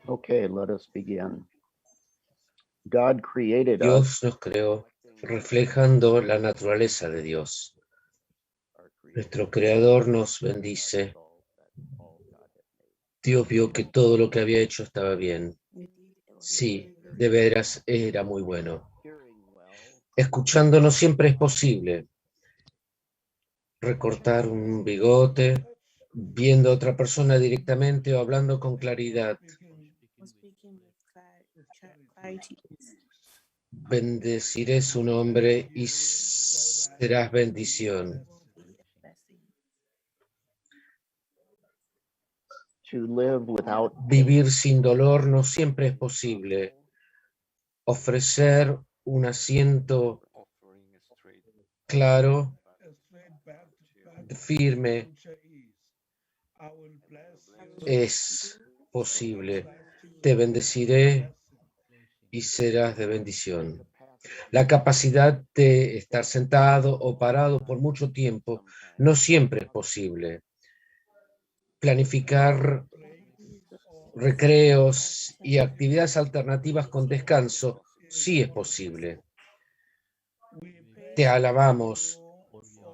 Okay, let us begin. God created us. Dios nos creó reflejando la naturaleza de Dios. Nuestro Creador nos bendice. Dios vio que todo lo que había hecho estaba bien. Sí, de veras era muy bueno. Escuchando no siempre es posible. Recortar un bigote, viendo a otra persona directamente o hablando con claridad. Bendeciré su nombre y serás bendición. Vivir sin dolor no siempre es posible. Ofrecer un asiento claro, firme, es posible. Te bendeciré y serás de bendición. La capacidad de estar sentado o parado por mucho tiempo no siempre es posible. Planificar recreos y actividades alternativas con descanso sí es posible. Te alabamos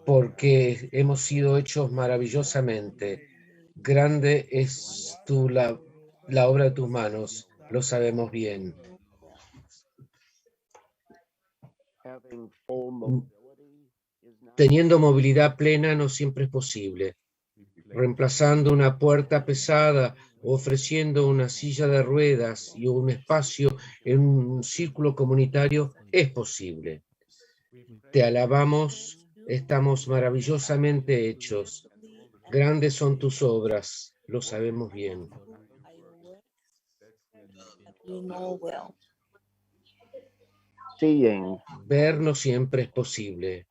porque hemos sido hechos maravillosamente. Grande es la obra de tus manos, lo sabemos bien. Teniendo movilidad plena no siempre es posible. Reemplazando una puerta pesada o ofreciendo una silla de ruedas y un espacio en un círculo comunitario es posible. Te alabamos, estamos maravillosamente hechos. Grandes son tus obras, lo sabemos bien. Ver no siempre es posible.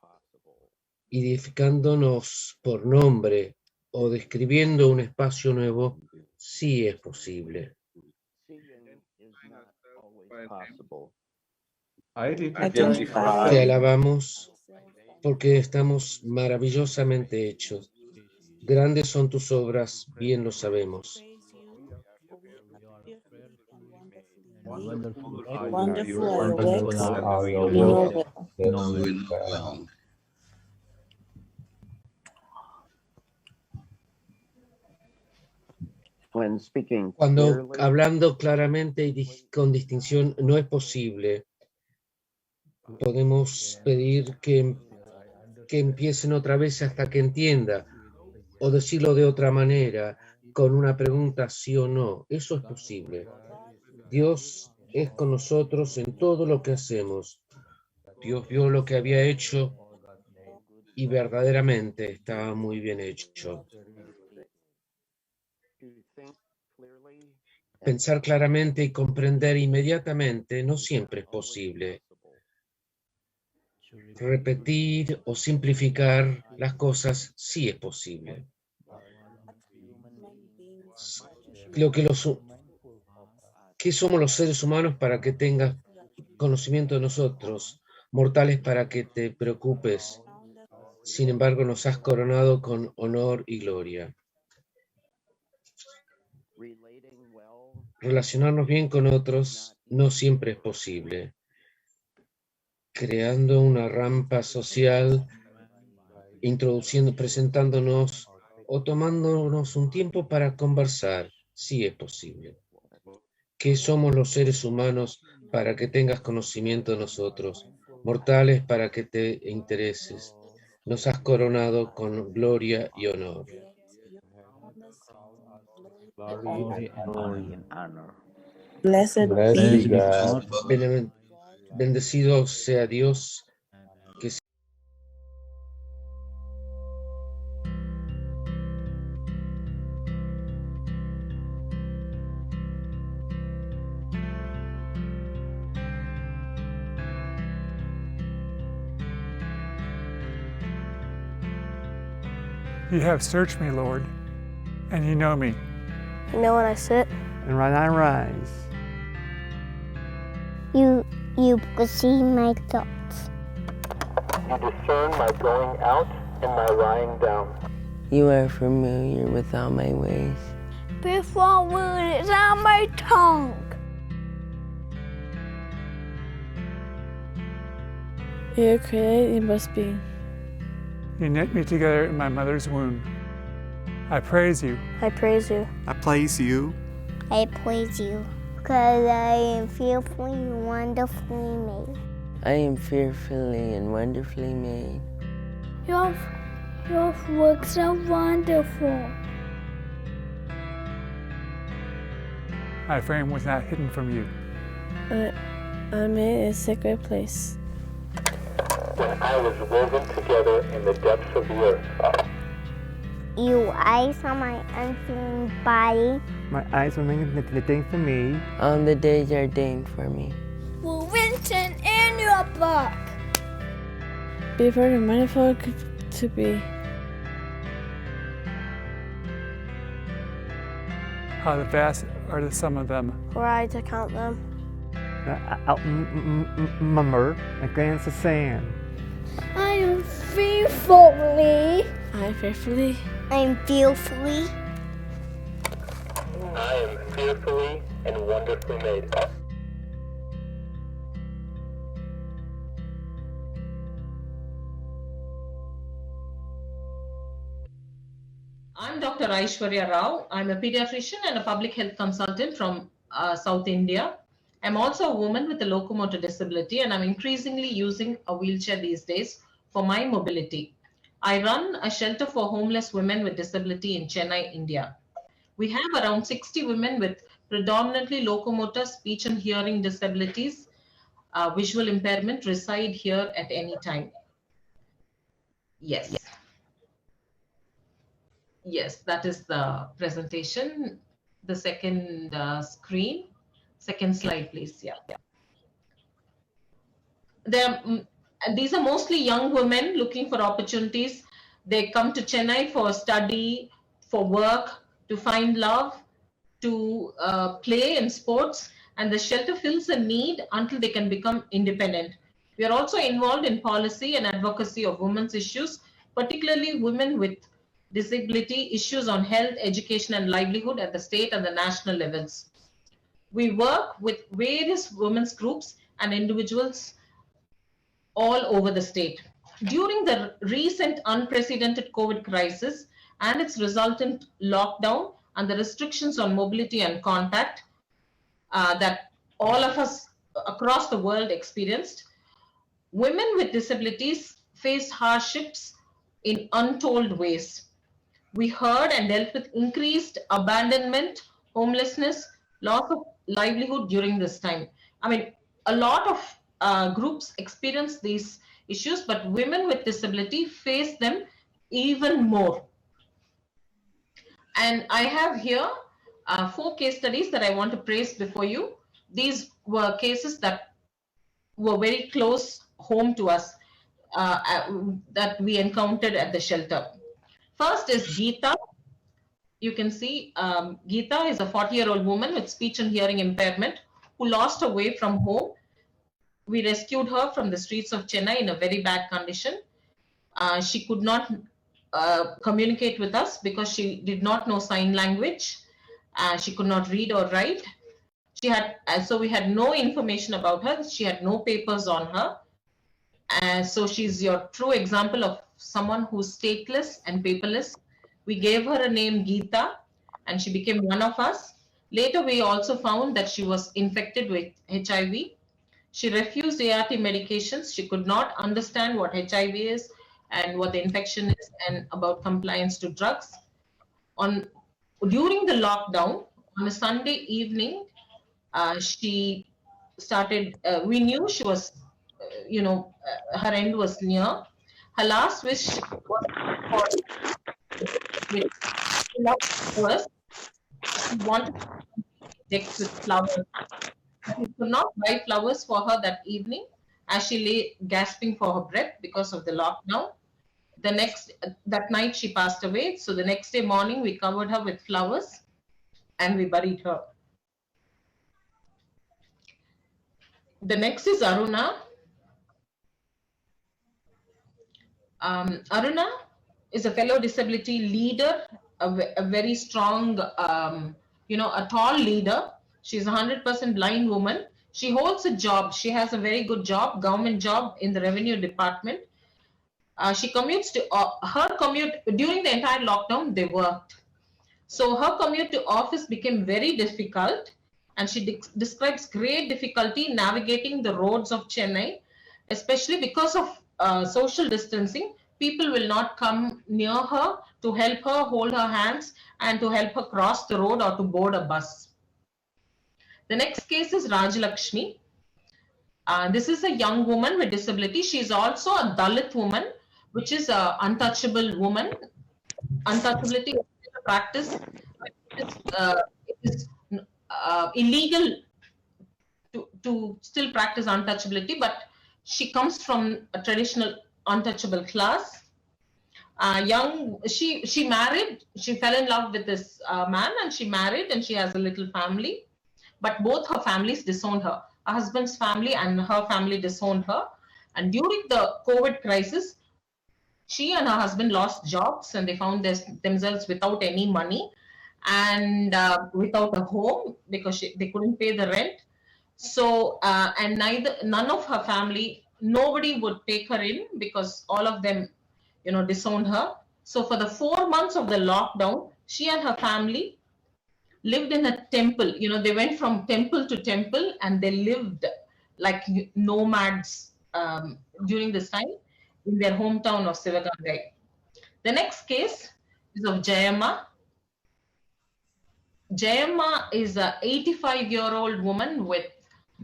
Identificándonos por nombre o describiendo un espacio nuevo, sí es posible. Te alabamos porque estamos maravillosamente hechos. Grandes son tus obras, bien lo sabemos. Wonderful are your works, knowing well. Cuando hablando claramente y con distinción no es posible, podemos pedir que empiecen otra vez hasta que entienda, o decirlo de otra manera, con una pregunta sí o no. Eso es posible. Dios es con nosotros en todo lo que hacemos. Dios vio lo que había hecho y verdaderamente estaba muy bien hecho. Pensar claramente y comprender inmediatamente no siempre es posible. Repetir o simplificar las cosas sí es posible. Creo que ¿qué somos los seres humanos para que tengas conocimiento de nosotros? Mortales para que te preocupes. Sin embargo, nos has coronado con honor y gloria. Relacionarnos bien con otros no siempre es posible. Creando una rampa social, presentándonos o tomándonos un tiempo para conversar, sí es posible. ¿Qué somos los seres humanos para que tengas conocimiento de nosotros? Mortales para que te intereses. Nos has coronado con gloria y honor. Glory and honor. Blessed be God. Bendecido sea Dios que You have searched me, Lord, and you know me. You know when I sit and when I rise. You see my thoughts. You discern my going out and my lying down. You are familiar with all my ways. before words on my tongue. You create, you must be. You knit me together in my mother's womb. I praise you. I praise you. I praise you. I praise you. Because I am fearfully and wonderfully made. I am fearfully and wonderfully made. Your works are wonderful. My frame was not hidden from you. I made a sacred place. When I was woven together in the depths of the earth. You eyes on my unseen body. My eyes were made the things for me. On the days ordained for me. Were written in your book. Before the manifold to be. How vast are the sum of them. Were I to count them. Outnumber the grains of sand. I am fearfully. I fearfully. I'm fearfully. I am fearfully and wonderfully made. I'm Dr. Aishwarya Rao. I'm a pediatrician and a public health consultant from South India. I'm also a woman with a locomotor disability, and I'm increasingly using a wheelchair these days for my mobility. I run a shelter for homeless women with disability in Chennai, India. We have around 60 women with predominantly locomotor, speech and hearing disabilities, visual impairment reside here at any time. Yes. Yes, that is the presentation. The second screen. Second slide, please. Yeah. These are mostly young women looking for opportunities. They come to Chennai for study, for work, to find love, to play in sports, and the shelter fills a need until they can become independent. We are also involved in policy and advocacy of women's issues, particularly women with disability issues on health, education, and livelihood at the state and the national levels. We work with various women's groups and individuals all over the state. During the recent unprecedented COVID crisis and its resultant lockdown and the restrictions on mobility and contact that all of us across the world experienced, women with disabilities faced hardships in untold ways. We heard and dealt with increased abandonment, homelessness, loss of livelihood during this time. I mean, a lot of groups experience these issues, but women with disability face them even more. And I have here 4 case studies that I want to praise before you. These were cases that were very close home to us that we encountered at the shelter. First is Geeta. You can see Geeta is a 40-year-old woman with speech and hearing impairment who lost her way from home. We rescued her from the streets of Chennai in a very bad condition. She could not communicate with us because she did not know sign language. She could not read or write. She had so we had no information about her. She had no papers on her. So she's your true example of someone who's stateless and paperless. We gave her a name Geeta, and she became one of us. Later, we also found that she was infected with HIV. She refused ART medications. She could not understand what HIV is and what the infection is and about compliance to drugs. During the lockdown, on a Sunday evening, she started, we knew she was, her end was near. Her last wish was for flowers. She wanted to deck with flowers. We could not buy flowers for her that evening as she lay gasping for her breath because of the lockdown. That night she passed away. So the next day morning we covered her with flowers and we buried her. The next is Aruna. Aruna is a fellow disability leader a very strong, a tall leader. She's a 100% blind woman. She holds a job. She has a very good job, government job in the revenue department. She commutes to her commute during the entire lockdown. They worked. So her commute to office became very difficult, and she describes great difficulty navigating the roads of Chennai, especially because of social distancing. People will not come near her to help her, hold her hands, and to help her cross the road or to board a bus. The next case is Rajalakshmi. This is a young woman with disability. She is also a Dalit woman, which is an untouchable woman. Untouchability is a practice. It is illegal to still practice untouchability, but she comes from a traditional untouchable class. She married, she fell in love with this man, and she married, and she has a little family. But both her families disowned her. Her husband's family and her family disowned her. And during the COVID crisis, she and her husband lost jobs, and they found themselves without any money and without a home because they couldn't pay the rent. So and none of her family, nobody would take her in because all of them, disowned her. So for the 4 months of the lockdown, she and her family lived in a temple. They went from temple to temple, and they lived like nomads during this time in their hometown of Sivagangai. The next case is of Jayamma. Jayamma is an 85-year-old woman with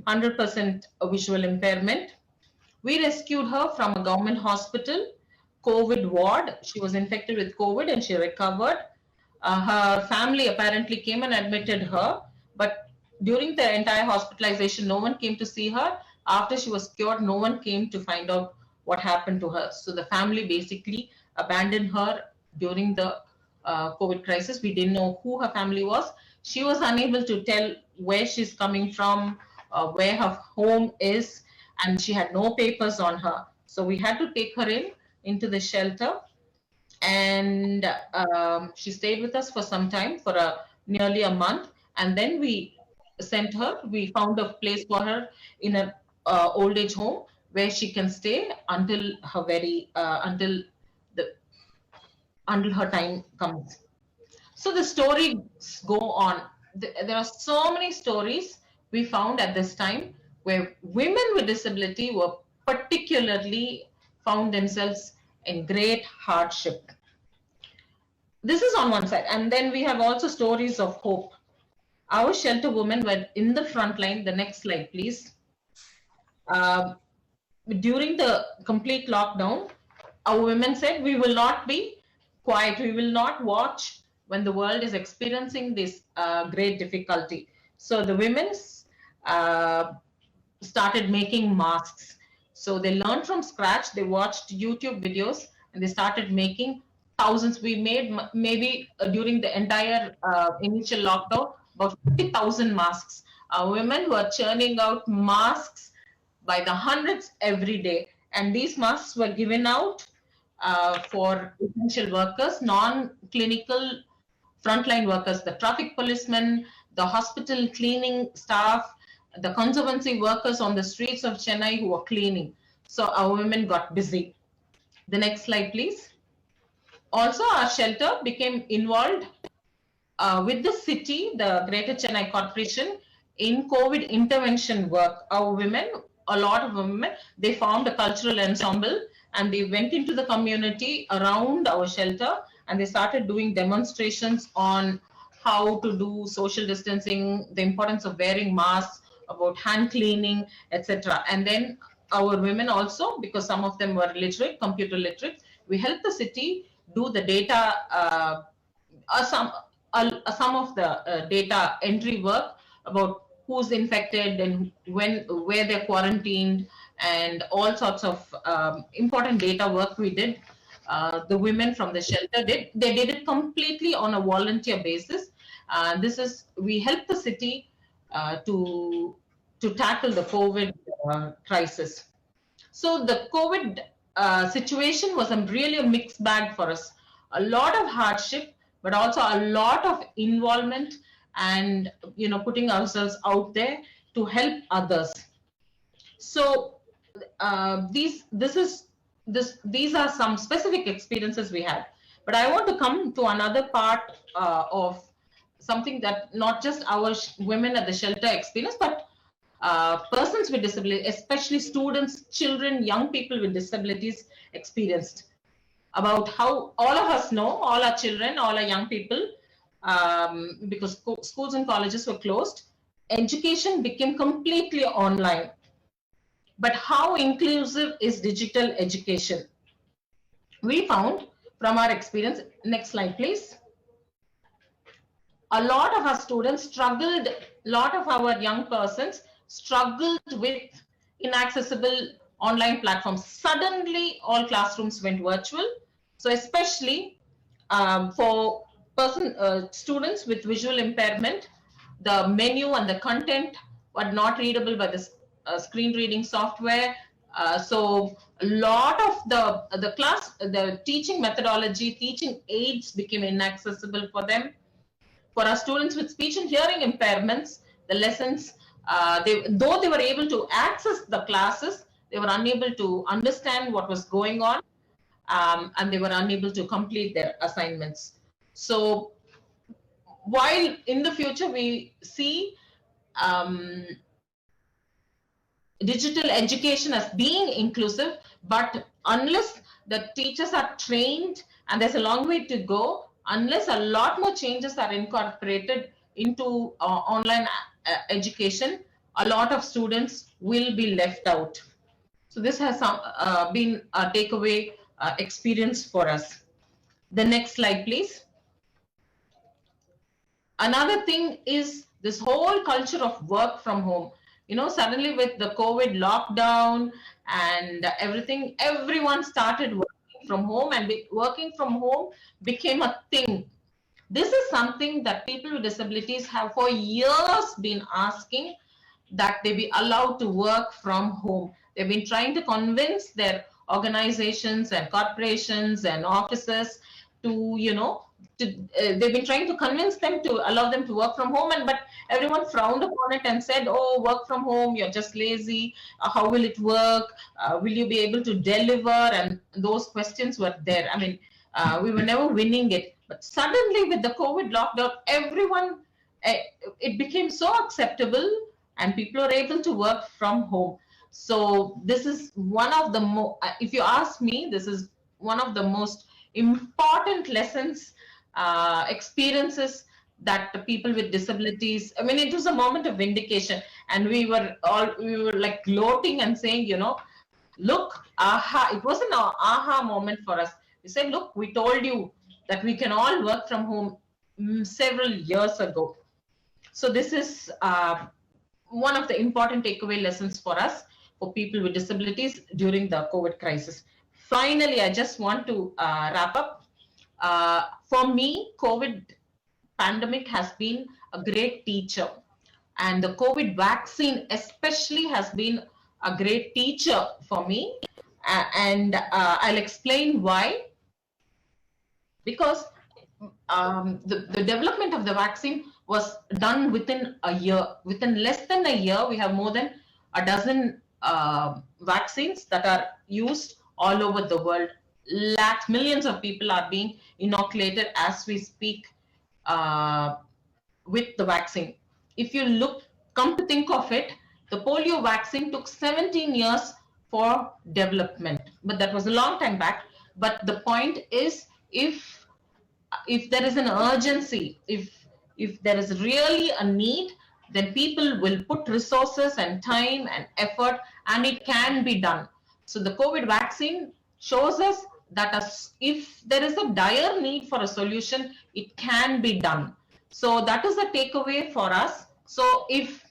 100% visual impairment. We rescued her from a government hospital, COVID ward. She was infected with COVID and she recovered. Her family apparently came and admitted her, but during the entire hospitalization, no one came to see her. After she was cured, no one came to find out what happened to her. So the family basically abandoned her during the COVID crisis. We didn't know who her family was. She was unable to tell where she's coming from, where her home is, and she had no papers on her. So we had to take her into the shelter, and she stayed with us for some time, for nearly a month, and then we found a place for her in an old age home where she can stay until her time comes. So the stories go on. There are so many stories we found at this time where women with disability were particularly found themselves in great hardship. This is on one side. And then we have also stories of hope. Our shelter women were in the front line. The next slide, please. During the complete lockdown, our women said, we will not be quiet. We will not watch when the world is experiencing this great difficulty. So the women started making masks. So they learned from scratch. They watched YouTube videos and they started making thousands. We made maybe during the entire initial lockdown about 50,000 masks. Women were churning out masks by the hundreds every day. And these masks were given out for essential workers, non-clinical frontline workers, the traffic policemen, the hospital cleaning staff, the conservancy workers on the streets of Chennai who were cleaning. So our women got busy. The next slide, please. Also, our shelter became involved with the city, the Greater Chennai Corporation, in COVID intervention work. Our women, a lot of women, they formed a cultural ensemble and they went into the community around our shelter and they started doing demonstrations on how to do social distancing, the importance of wearing masks, about hand cleaning, etc. And then our women also, because some of them were literate, computer literate, we helped the city do the data, some of the data entry work about who's infected and where they're quarantined, and all sorts of important data work we did. The women from the shelter they did it completely on a volunteer basis. We helped the city to tackle the COVID crisis. So the COVID situation was really a mixed bag for us. A lot of hardship, but also a lot of involvement and putting ourselves out there to help others. So these are some specific experiences we had. But I want to come to another part of something that not just our women at the shelter experience, but persons with disability, especially students, children, young people with disabilities experienced. About how all of us know, all our children, all our young people, because schools and colleges were closed, education became completely online. But how inclusive is digital education? We found from our experience, next slide please, a lot of our students struggled, a lot of our young persons struggled with inaccessible online platforms. Suddenly all classrooms went virtual. So especially for students with visual impairment, the menu and the content were not readable by the screen reading software. So a lot of the teaching methodology, teaching aids became inaccessible for them. For our students with speech and hearing impairments, the lessons, though they were able to access the classes, they were unable to understand what was going on, and they were unable to complete their assignments. So while in the future we see digital education as being inclusive, but unless the teachers are trained, and there's a long way to go, unless a lot more changes are incorporated into online education, a lot of students will be left out. So this has been a takeaway experience for us. The next slide, please. Another thing is this whole culture of work from home. Suddenly with the COVID lockdown and everything, everyone started working from home, and working from home became a thing. This is something that people with disabilities have for years been asking, that they be allowed to work from home. They've been trying to convince their organizations and corporations and offices to, they've been trying to convince them to allow them to work from home, but everyone frowned upon it and said, oh, work from home, you're just lazy, how will it work, will you be able to deliver? And those questions were there. I mean, we were never winning it. But suddenly with the COVID lockdown, everyone, it became so acceptable, and people are able to work from home. So this is one of the if you ask me, this is one of the most important lessons, experiences that the people with disabilities, I mean, it was a moment of vindication, and we were like gloating and saying, look, aha, it was an aha moment for us. We said, look, we told you that we can all work from home several years ago. So this is one of the important takeaway lessons for us, for people with disabilities during the COVID crisis. Finally, I just want to wrap up. For me, COVID pandemic has been a great teacher, and the COVID vaccine especially has been a great teacher for me, and I'll explain why. Because the development of the vaccine was done within a year. Within less than a year, we have more than a dozen vaccines that are used all over the world. Millions of people are being inoculated as we speak with the vaccine. If you come to think of it, the polio vaccine took 17 years for development, but that was a long time back. But the point is, if there is an urgency, if there is really a need, then people will put resources and time and effort, and it can be done. So the COVID vaccine shows us that if there is a dire need for a solution, it can be done. So that is the takeaway for us. So if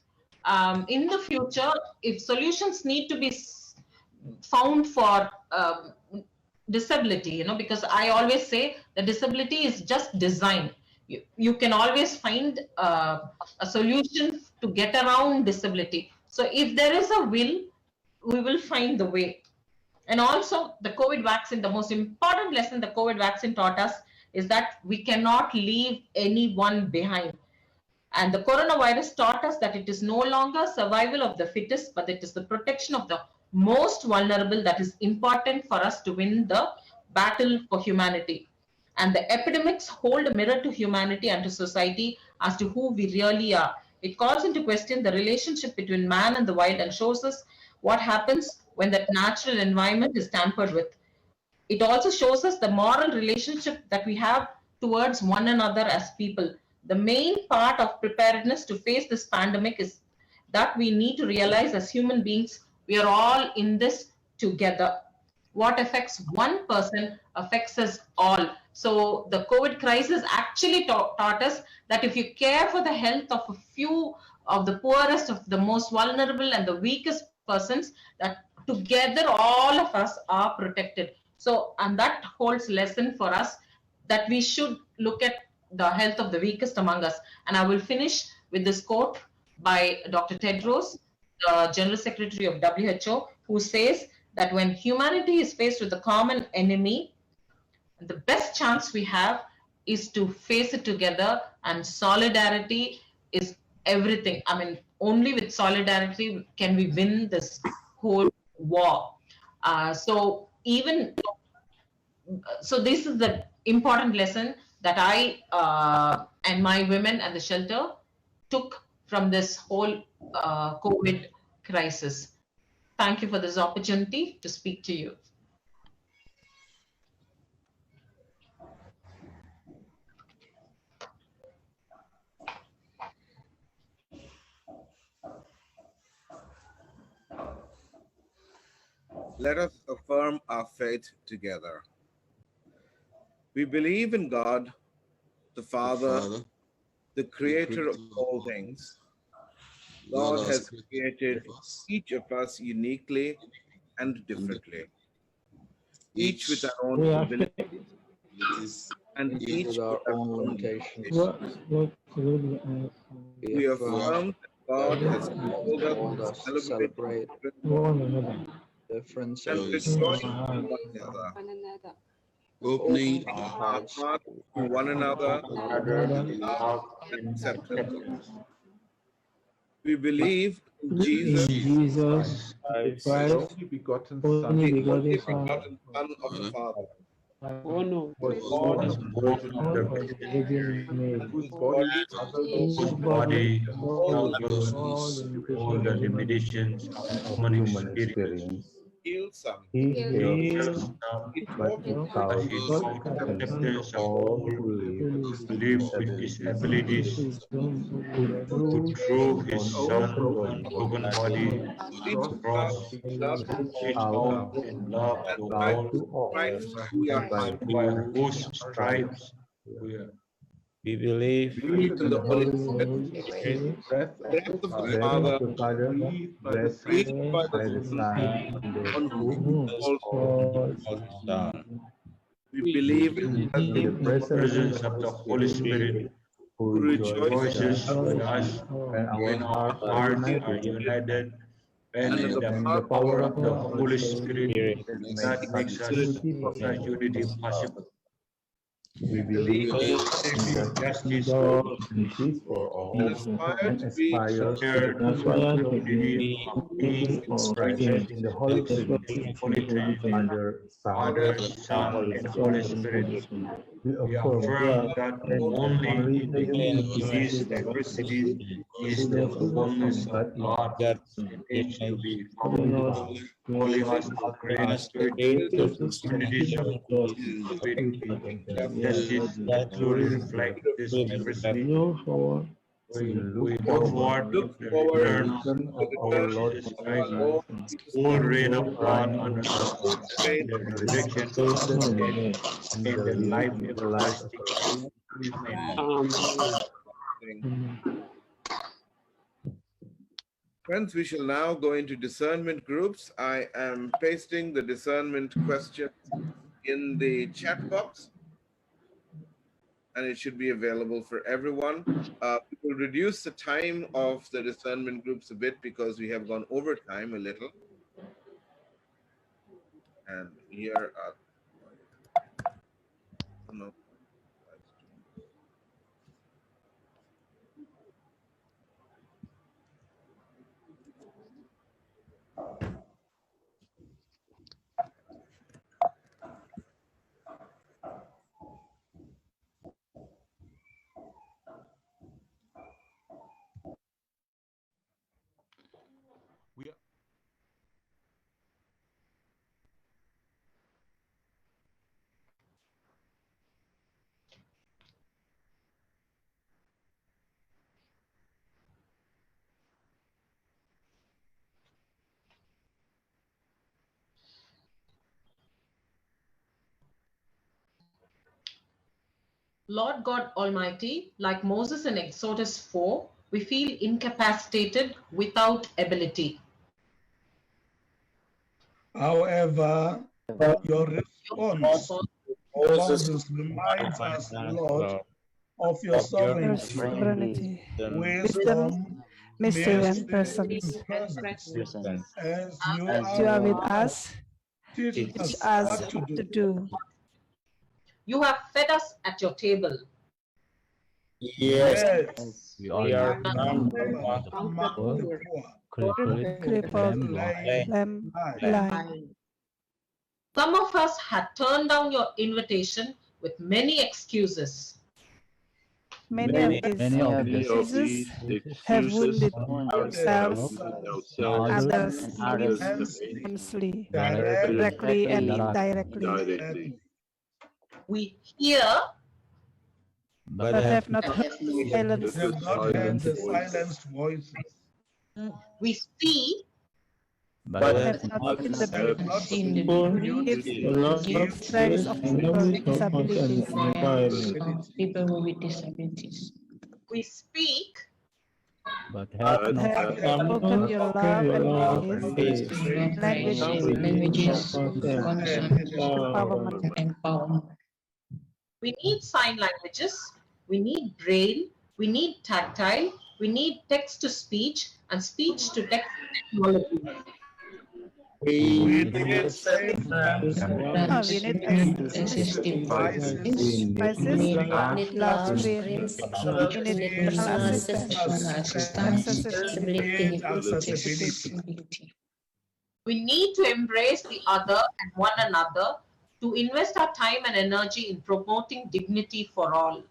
in the future, if solutions need to be found for disability, because I always say the disability is just design. You can always find a solution to get around disability. So if there is a will, we will find the way. And also the COVID vaccine, the most important lesson the COVID vaccine taught us is that we cannot leave anyone behind. And the coronavirus taught us that it is no longer survival of the fittest, but it is the protection of the most vulnerable that is important for us to win the battle for humanity. And the epidemics hold a mirror to humanity and to society as to who we really are. It calls into question the relationship between man and the wild and shows us what happens when that natural environment is tampered with. It also shows us the moral relationship that we have towards one another as people. The main part of preparedness to face this pandemic is that we need to realize as human beings, we are all in this together. What affects one person affects us all. So the COVID crisis actually taught us that if you care for the health of a few of the poorest, of the most vulnerable and the weakest persons, that together all of us are protected. So, and that holds lesson for us that we should look at the health of the weakest among us. And I will finish with this quote by Dr. Tedros, the General Secretary of WHO, who says that when humanity is faced with a common enemy, the best chance we have is to face it together, and solidarity is everything. I mean, only with solidarity can we win this whole war. So this is the important lesson that I and my women at the shelter took from this whole COVID crisis. Thank you for this opportunity to speak to you. Let us affirm our faith together. We believe in God, the Father, the creator of all things. God has created each of us uniquely and differently, each with our own abilities and each with our own limitations. We affirm that God has called us to celebrate differences and rejoice in one another, opening our hearts to one another in love and acceptance. We believe in Jesus Christ, the only begotten Son of the Father, who was born of the Virgin Mary, whose body all the limitations of human experience. Healed some, he healed some, but he taught acceptance of all who live with disabilities, who through his Son broken body cross reached out in love to all, and by whose stripes we are. We believe in the Holy Spirit, breath of the Father, breathed by the Son, on whom all is done. We believe in the presence of the Holy Spirit, who rejoices with us when our hearts are united, and in the power of the Holy Spirit that makes us unity possible. We believe in justice and peace for all, and aspire to be present in the Holy Trinity under Father, Son, and Holy Spirit. We affirm that only in this diversity is the fullness of God aims to be found, calling us to create spiritual communities of justice that truly reflect this diversity. We look forward to the return of our Lord Jesus Christ, who will reign of God on earth in the resurrection of the dead and the life everlasting. Amen. Friends, we shall now go into discernment groups. I am pasting the discernment questions in the chat box, and it should be available for everyone. We will reduce the time of the discernment groups a bit because we have gone over time a little. And here are Lord God Almighty, like Moses in Exodus 4, we feel incapacitated without ability. However, your response to Moses reminds us, Lord, of your sovereignty, wisdom, mystery, and mercy, presence. and presence. As you As you are with us, teach teach us us what to what to do. do. You have fed us at your table. Yes, We are among poor, the poor, Crippled, lame, blind. Some of us had turned down your invitation with many excuses. Many of these excuses have wounded ourselves and others intensely, directly and indirectly, We hear, but have not heard silence. have not heard the silenced voices. we see, But have not seen the gifts, strengths of people with disabilities. we speak, but Have not spoken your love and grace, languages, empowerment. we need sign languages, we need braille, we need tactile, we need text to speech and speech to text technology. We need safe and We need assistive devices, love screens, we need personal assistance, accessibility. We need to embrace the other and one another, to invest our time and energy in promoting dignity for all.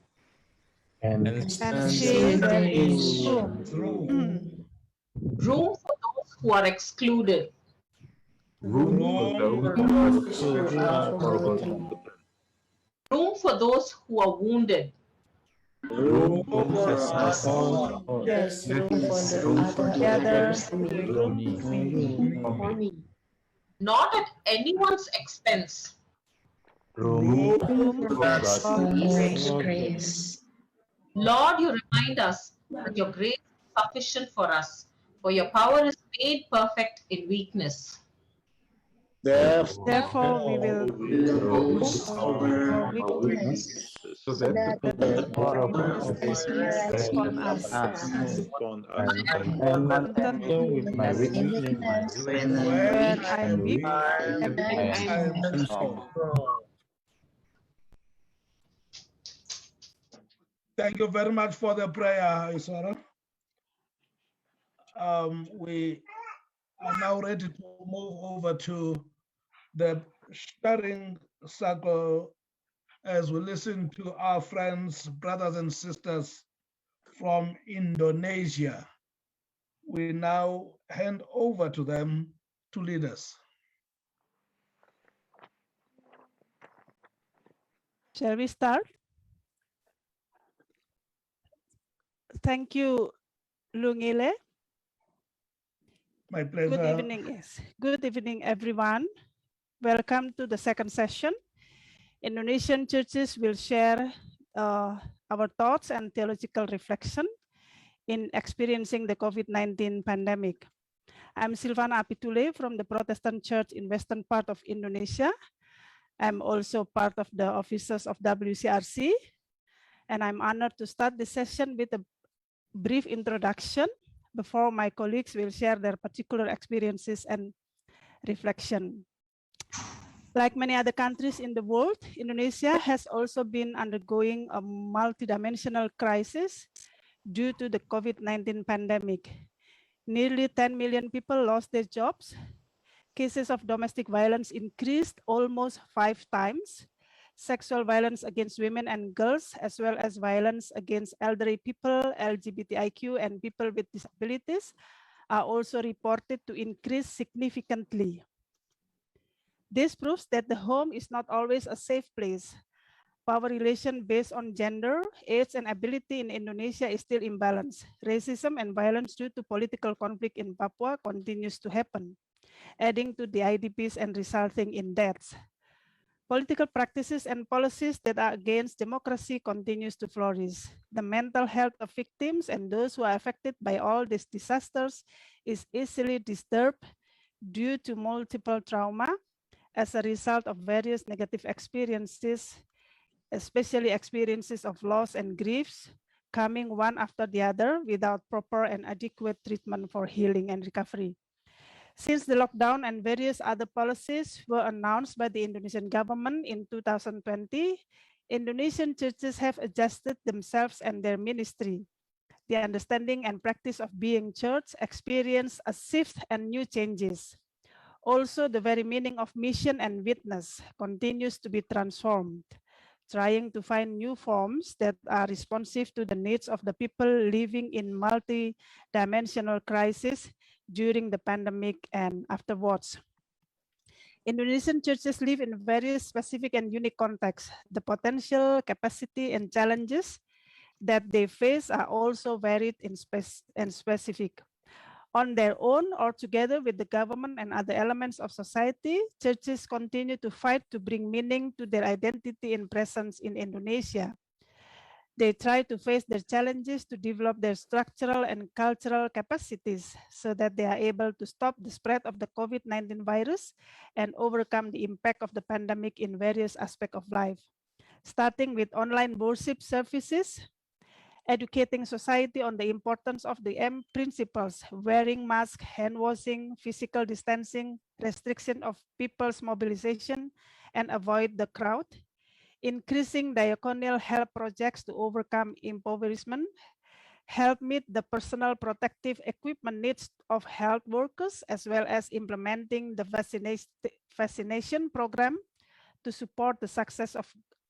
And still there is room. Room for those who are excluded. room Room for those who are wounded. room for us. Yes, room for others, room for me. Not at anyone's expense. Room for grace. Lord, you remind us that your grace is sufficient for us, for your power is made perfect in weakness. Therefore, we will boast our weakness, so that the power of God rests upon us. Content with my weakness, when I'm weak, I'm strong. Thank you very much for the prayer, Isara. We are now ready to move over to the sharing circle as we listen to our friends, brothers and sisters from Indonesia. We now hand over to them to lead us. Shall we start? Thank you, Lungile. My pleasure. Good evening, yes. Good evening, everyone. Welcome to the second session. Indonesian churches will share our thoughts and theological reflection in experiencing the COVID-19 pandemic. I'm Silvana Apitule from the Protestant Church in western part of Indonesia. I'm also part of the officers of WCRC, and I'm honored to start this session with a brief introduction before my colleagues will share their particular experiences and reflection. Like many other countries in the world, Indonesia has also been undergoing a multidimensional crisis due to the COVID-19 pandemic. Nearly 10 million people lost their jobs. Cases of domestic violence increased almost 5 times. Sexual violence against women and girls, as well as violence against elderly people, LGBTIQ, and people with disabilities are also reported to increase significantly. This proves that the home is not always a safe place. Power relation based on gender, age, and ability in Indonesia is still imbalanced. Racism and violence due to political conflict in Papua continues to happen, adding to the IDPs and resulting in deaths. Political practices and policies that are against democracy continues to flourish. The mental health of victims and those who are affected by all these disasters is easily disturbed due to multiple trauma as a result of various negative experiences, especially experiences of loss and griefs, coming one after the other without proper and adequate treatment for healing and recovery. Since the lockdown and various other policies were announced by the Indonesian government in 2020, Indonesian churches have adjusted themselves and their ministry. The understanding and practice of being church experienced a shift and new changes. Also, the very meaning of mission and witness continues to be transformed, trying to find new forms that are responsive to the needs of the people living in multi-dimensional crisis during the pandemic and afterwards. Indonesian churches live in various specific and unique contexts. The potential, capacity, and challenges that they face are also varied and specific. On their own or together with the government and other elements of society, churches continue to fight to bring meaning to their identity and presence in Indonesia. They try to face their challenges to develop their structural and cultural capacities so that they are able to stop the spread of the COVID-19 virus and overcome the impact of the pandemic in various aspects of life, starting with online worship services, educating society on the importance of the M principles, wearing masks, hand washing, physical distancing, restriction of people's mobilization, and avoid the crowd, increasing diaconal help projects to overcome impoverishment, help meet the personal protective equipment needs of health workers, as well as implementing the vaccination program to support the success of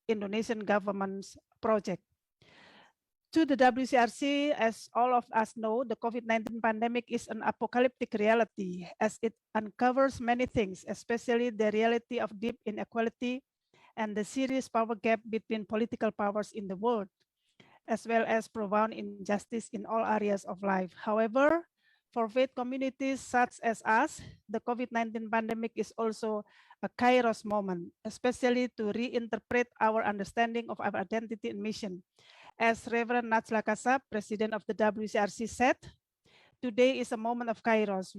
Indonesian government's project. To the WCRC, as all of us know, the COVID-19 pandemic is an apocalyptic reality as it uncovers many things, especially the reality of deep inequality and the serious power gap between political powers in the world, as well as profound injustice in all areas of life. However, for faith communities such as us, the COVID-19 pandemic is also a kairos moment, especially to reinterpret our understanding of our identity and mission. As Reverend Najla Kasab, President of the WCRC said, today is a moment of kairos.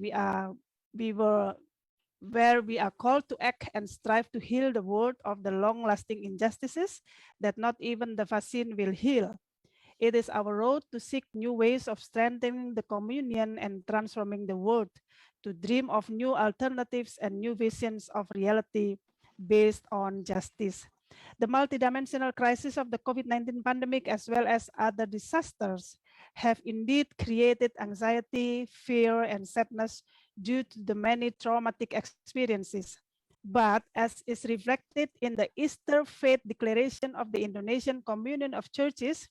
Where we are called to act and strive to heal the world of the long-lasting injustices that not even the vaccine will heal. It is our road to seek new ways of strengthening the communion and transforming the world, to dream of new alternatives and new visions of reality based on justice. The multidimensional crisis of the COVID-19 pandemic, as well as other disasters, have indeed created anxiety, fear, and sadness due to the many traumatic experiences. But as is reflected in the Easter Faith Declaration of the Indonesian Communion of Churches,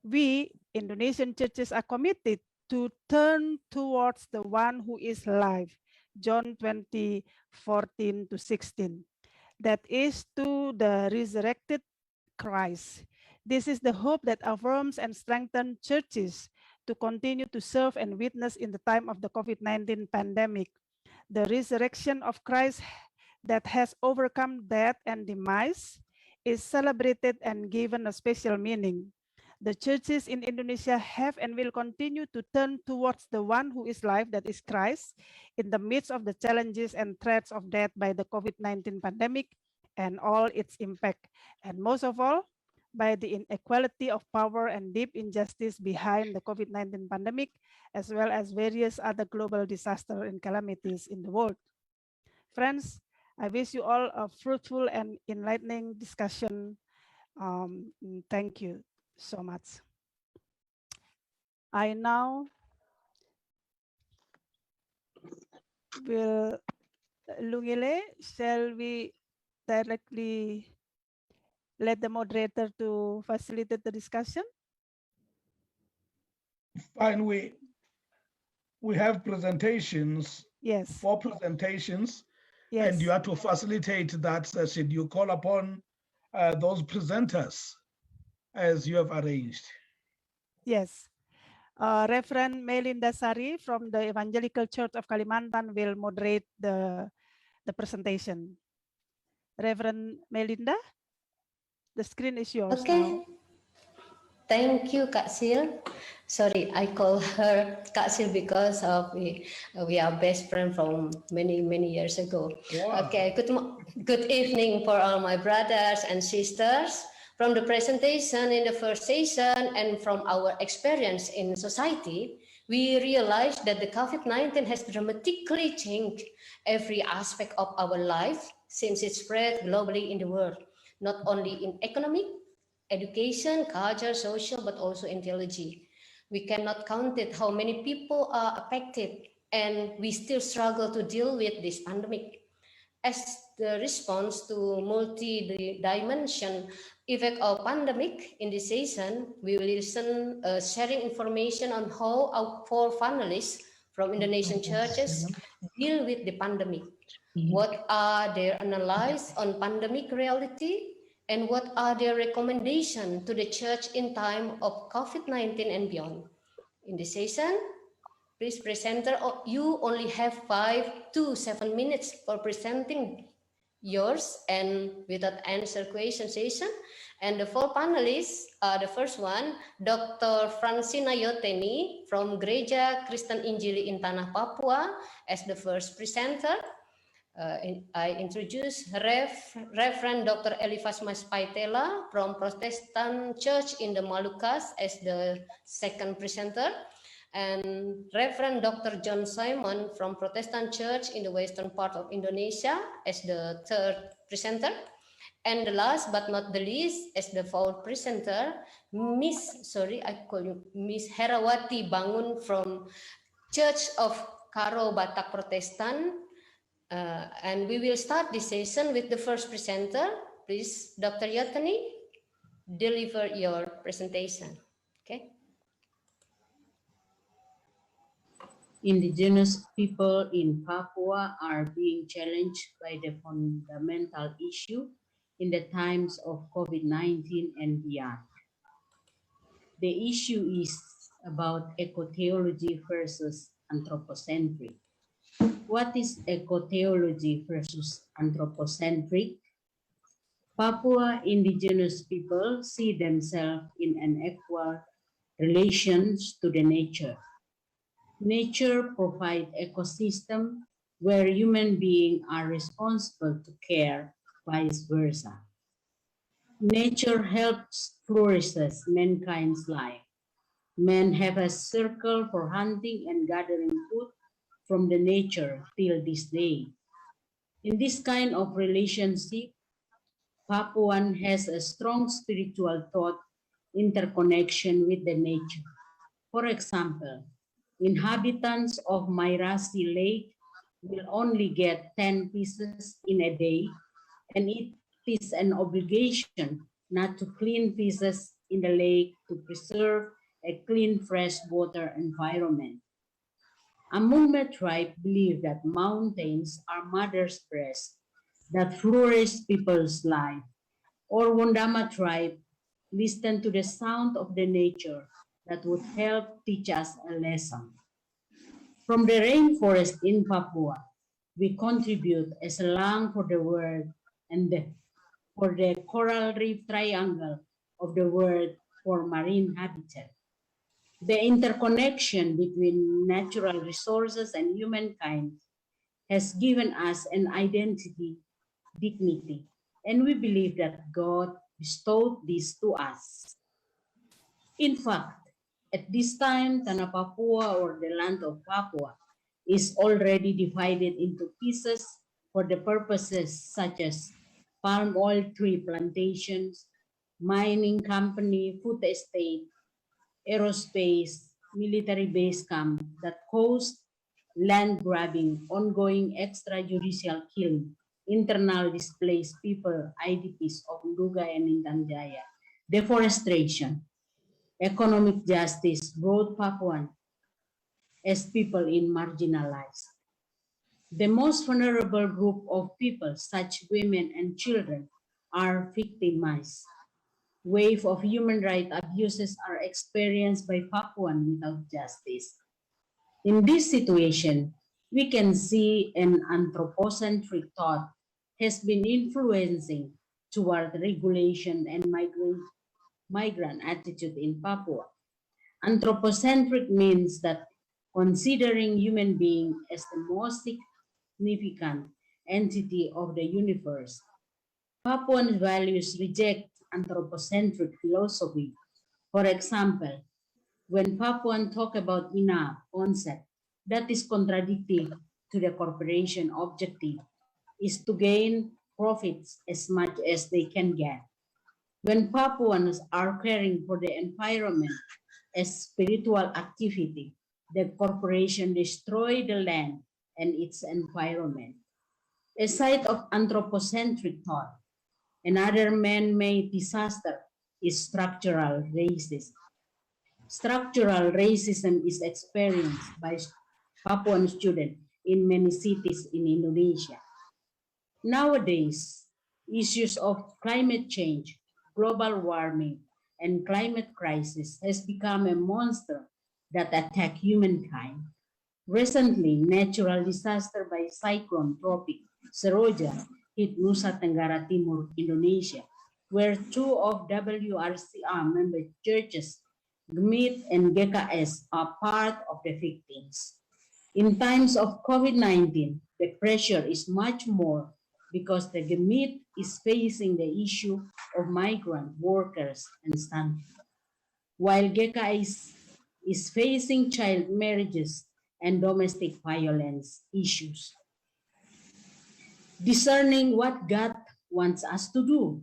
we, Indonesian churches, are committed to turn towards the one who is life, John 20:14-16. That is to the resurrected Christ. This is the hope that affirms and strengthens churches to continue to serve and witness in the time of the COVID-19 pandemic. The resurrection of Christ that has overcome death and demise is celebrated and given a special meaning. The churches in Indonesia have and will continue to turn towards the one who is life, that is Christ, in the midst of the challenges and threats of death by the COVID-19 pandemic and all its impact. And most of all, by the inequality of power and deep injustice behind the COVID-19 pandemic, as well as various other global disasters and calamities in the world. Friends, I wish you all a fruitful and enlightening discussion. Thank you so much. I now will, Lungile, shall we directly let the moderator to facilitate the discussion? Fine, we have presentations. Yes. 4 presentations. Yes. And you have to facilitate that session. You call upon those presenters as you have arranged. Yes. Reverend Melinda Sari from the Evangelical Church of Kalimantan will moderate the presentation. Reverend Melinda. The screen is yours Okay. now. Thank you, Kak Sil. Sorry, I call her Kak Sil because we are best friends from many years ago. Wow. Okay, good evening for all my brothers and sisters. From the presentation in the first session and from our experience in society, we realized that the COVID-19 has dramatically changed every aspect of our life since it spread globally in the world, not only in economic, education, culture, social, but also in theology. We cannot count it how many people are affected, and we still struggle to deal with this pandemic. As the response to multi-dimension effect of pandemic in this session, we will listen sharing information on how our four panelists from Indonesian churches deal with the pandemic. What are their analysis on pandemic reality, and what are their recommendations to the church in time of COVID-19 and beyond? In this session, please presenter, you only have 5 to 7 minutes for presenting yours and without answer question session. And the four panelists are the first one, Dr. Francina Yoteni from Gereja Kristen Injili in Tanah Papua as the first presenter. I introduce Reverend Dr. Elifas Maspaitela from Protestant Church in the Moluccas as the second presenter, and Reverend Dr. John Simon from Protestant Church in the western part of Indonesia as the third presenter. And the last but not the least, as the fourth presenter, Miss Herawati Bangun from Church of Karo Batak Protestant. And we will start this session with the first presenter. Please, Dr. Yotani, deliver your presentation. Okay. Indigenous people in Papua are being challenged by the fundamental issue in the times of COVID-19 and beyond. The issue is about eco-theology versus anthropocentric. What is eco-theology versus anthropocentric? Papua indigenous people see themselves in an equal relations to the nature. Nature provides ecosystem where human beings are responsible to care, vice versa. Nature helps flourishes mankind's life. Men have a circle for hunting and gathering food from the nature till this day. In this kind of relationship, Papuan has a strong spiritual thought interconnection with the nature. For example, inhabitants of Mairasi Lake will only get 10 pieces in a day, and it is an obligation not to clean pieces in the lake to preserve a clean freshwater environment. Amume tribe believe that mountains are mother's breast that flourish people's life. Or Wondama tribe listen to the sound of the nature that would help teach us a lesson. From the rainforest in Papua, we contribute as a lung for the world and for the coral reef triangle of the world for marine habitat. The interconnection between natural resources and humankind has given us an identity, dignity, and we believe that God bestowed this to us. In fact, at this time, Tanah Papua or the land of Papua is already divided into pieces for the purposes such as palm oil tree plantations, mining company, food estate, aerospace, military base camp that caused land grabbing, ongoing extrajudicial killing, internal displaced people, IDPs of Nduga and Intan Jaya, deforestation, economic justice, both Papuan as people in marginalized. The most vulnerable group of people, such women and children, are victimized. Wave of human rights abuses are experienced by Papuan without justice. In this situation, we can see an anthropocentric thought has been influencing toward regulation and migrant attitude in Papua. Anthropocentric means that considering human being as the most significant entity of the universe. Papuan values reject anthropocentric philosophy. For example, when Papuan talk about enough concept, that is contradictory to the corporation objective is to gain profits as much as they can get. When Papuans are caring for the environment as spiritual activity, the corporation destroy the land and its environment. A site of anthropocentric thought. Another man-made disaster is structural racism. Structural racism is experienced by Papuan students in many cities in Indonesia. Nowadays, issues of climate change, global warming, and climate crisis has become a monster that attack humankind. Recently, natural disaster by cyclone tropic Seroja hit Nusa Tenggara Timur, Indonesia, where two of WRCR member churches, GMIT and GKS, are part of the victims. In times of COVID-19, the pressure is much more because the GMIT is facing the issue of migrant workers and stunting, while GKS is facing child marriages and domestic violence issues. Discerning what God wants us to do.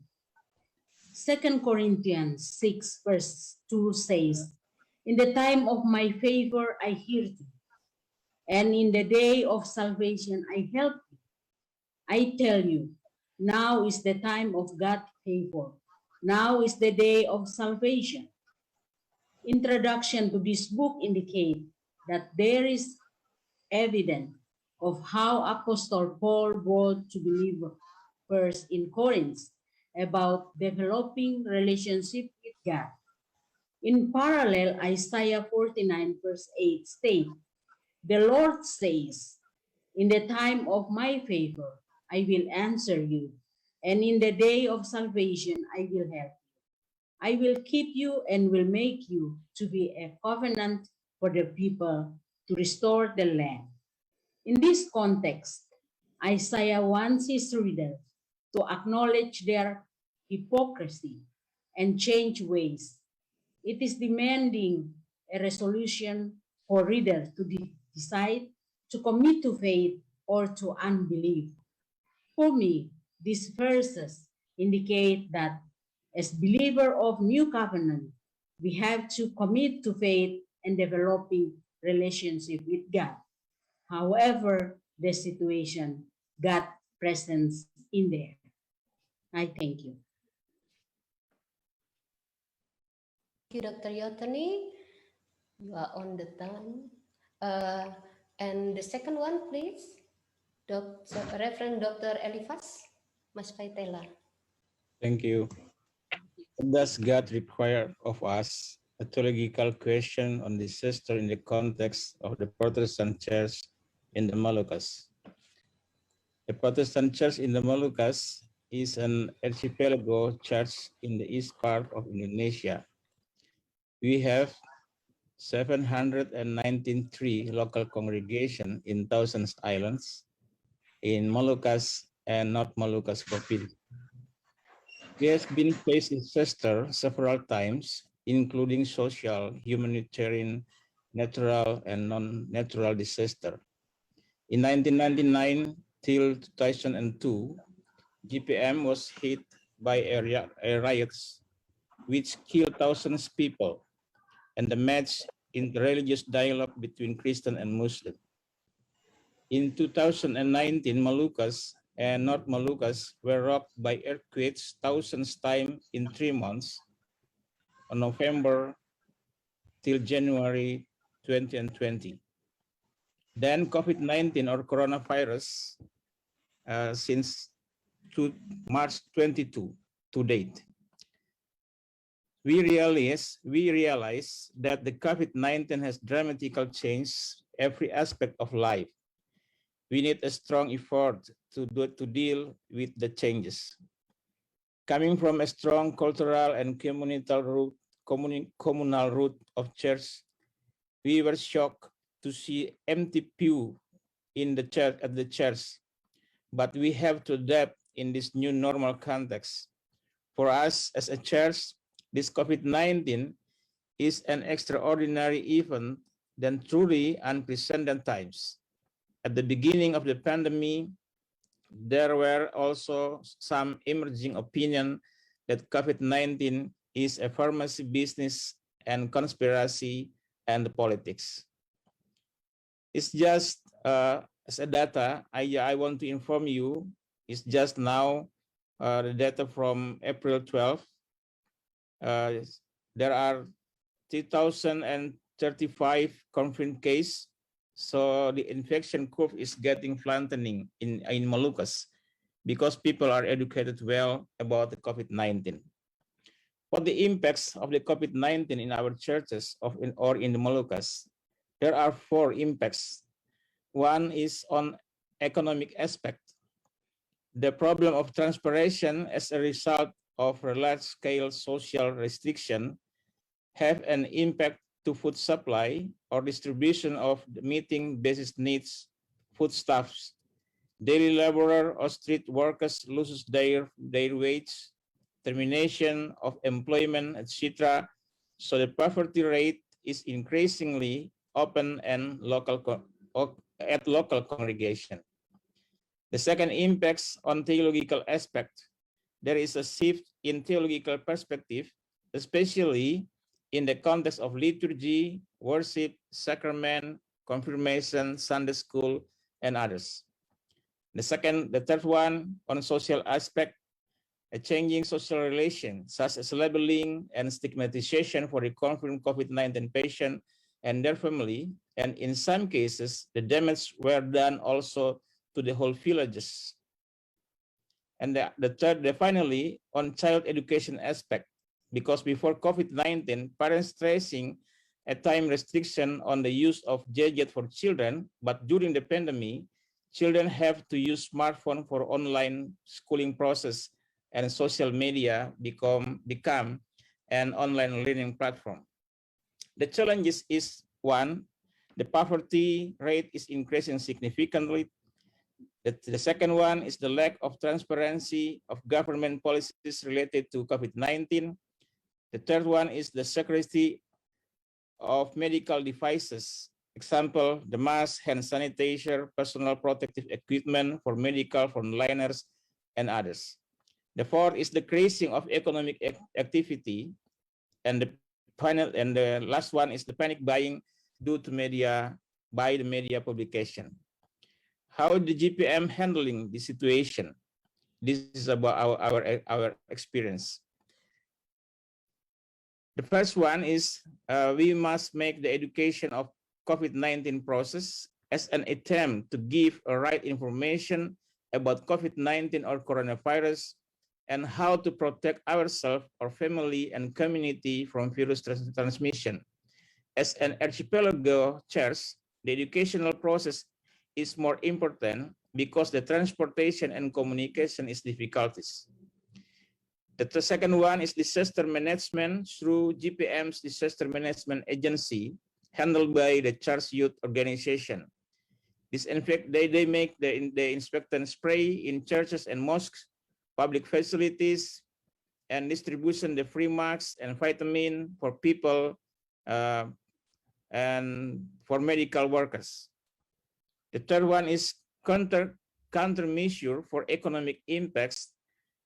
2 Corinthians 6 verse 2 says, "In the time of my favor I hear thee, and in the day of salvation I help thee. I tell you, now is the time of God's favor. Now is the day of salvation." Introduction to this book indicate that there is evidence of how Apostle Paul wrote to believers in Corinth about developing relationship with God. In parallel, Isaiah 49 verse 8 states, "The Lord says, in the time of my favor, I will answer you, and in the day of salvation, I will help you. I will keep you and will make you to be a covenant for the people to restore the land." In this context, Isaiah wants his readers to acknowledge their hypocrisy and change ways. It is demanding a resolution for readers to decide to commit to faith or to unbelief. For me, these verses indicate that as believer of New Covenant, we have to commit to faith and developing relationship with God. However, the situation, God presence in there. I thank you. Thank you, Dr. Yotani. You are on the time. And the second one, please. Reverend Dr. Elifas, Mas Faitela. Thank you. What does God require of us? A theological question on disaster in the context of the Protestant Church in the Moluccas. The Protestant Church in the Moluccas is an archipelago church in the east part of Indonesia. We have 793 local congregations in thousands islands in Moluccas and North Moluccas province. We have been faced disaster several times, including social, humanitarian, natural, and non-natural disaster. In 1999 till 2002, GPM was hit by a riots which killed thousands of people and damaged in the religious dialogue between Christian and Muslim. In 2019, Moluccas and North Moluccas were rocked by earthquakes thousands times in 3 months, on November till January 2020. Then COVID-19 or coronavirus since March 22 to date. We realize that the COVID-19 has dramatically changed every aspect of life. we need a strong effort to deal with the changes. Coming from a strong cultural and communal root of church, we were shocked to see empty pew in the church at the church, but we have to adapt in this new normal context. For us as a church, this COVID-19 is an extraordinary event than truly unprecedented times. At the beginning of the pandemic, there were also some emerging opinion that COVID-19 is a pharmacy business and conspiracy and politics. It's just as a data, I want to inform you, it's just now the data from April 12. There are 3,035 confirmed cases. So the infection curve is getting flattening in Moluccas because people are educated well about the COVID-19. What the impacts of the COVID-19 in our churches or in the Moluccas? There are 4 impacts. One is on economic aspect. The problem of transportation as a result of a large-scale social restriction have an impact to food supply or distribution of the meeting basic needs, foodstuffs. Daily laborer or street workers loses their wage, termination of employment, etc. So the poverty rate is increasingly open and local congregation. The second impacts on theological aspect. There is a shift in theological perspective, especially in the context of liturgy, worship, sacrament, confirmation, Sunday school, and others. The third one on social aspect, a changing social relation, such as labeling and stigmatization for the confirmed COVID-19 patient and their family, and in some cases, the damage were done also to the whole villages. And finally, on child education aspect, because before COVID-19, parents tracing a time restriction on the use of gadget for children, but during the pandemic, children have to use smartphone for online schooling process, and social media become an online learning platform. The challenges is one, the poverty rate is increasing significantly. The second one is the lack of transparency of government policies related to COVID-19. The third one is the security of medical devices. Example, the mask, hand sanitizer, personal protective equipment for medical frontliners, and others. The fourth is the decreasing of economic activity. And the last one is the panic buying due to the media publication. How the GPM handling the situation? This is about our experience. The first one is we must make the education of COVID-19 process as an attempt to give a right information about COVID-19 or coronavirus and how to protect ourselves, our family, and community from virus transmission. As an archipelago church, the educational process is more important because the transportation and communication is difficulties. The second one is disaster management through GPM's disaster management agency handled by the church youth organization. They make the disinfectant spray in churches and mosques, public facilities, and distribution the free masks and vitamin for people and for medical workers. The third one is countermeasure for economic impacts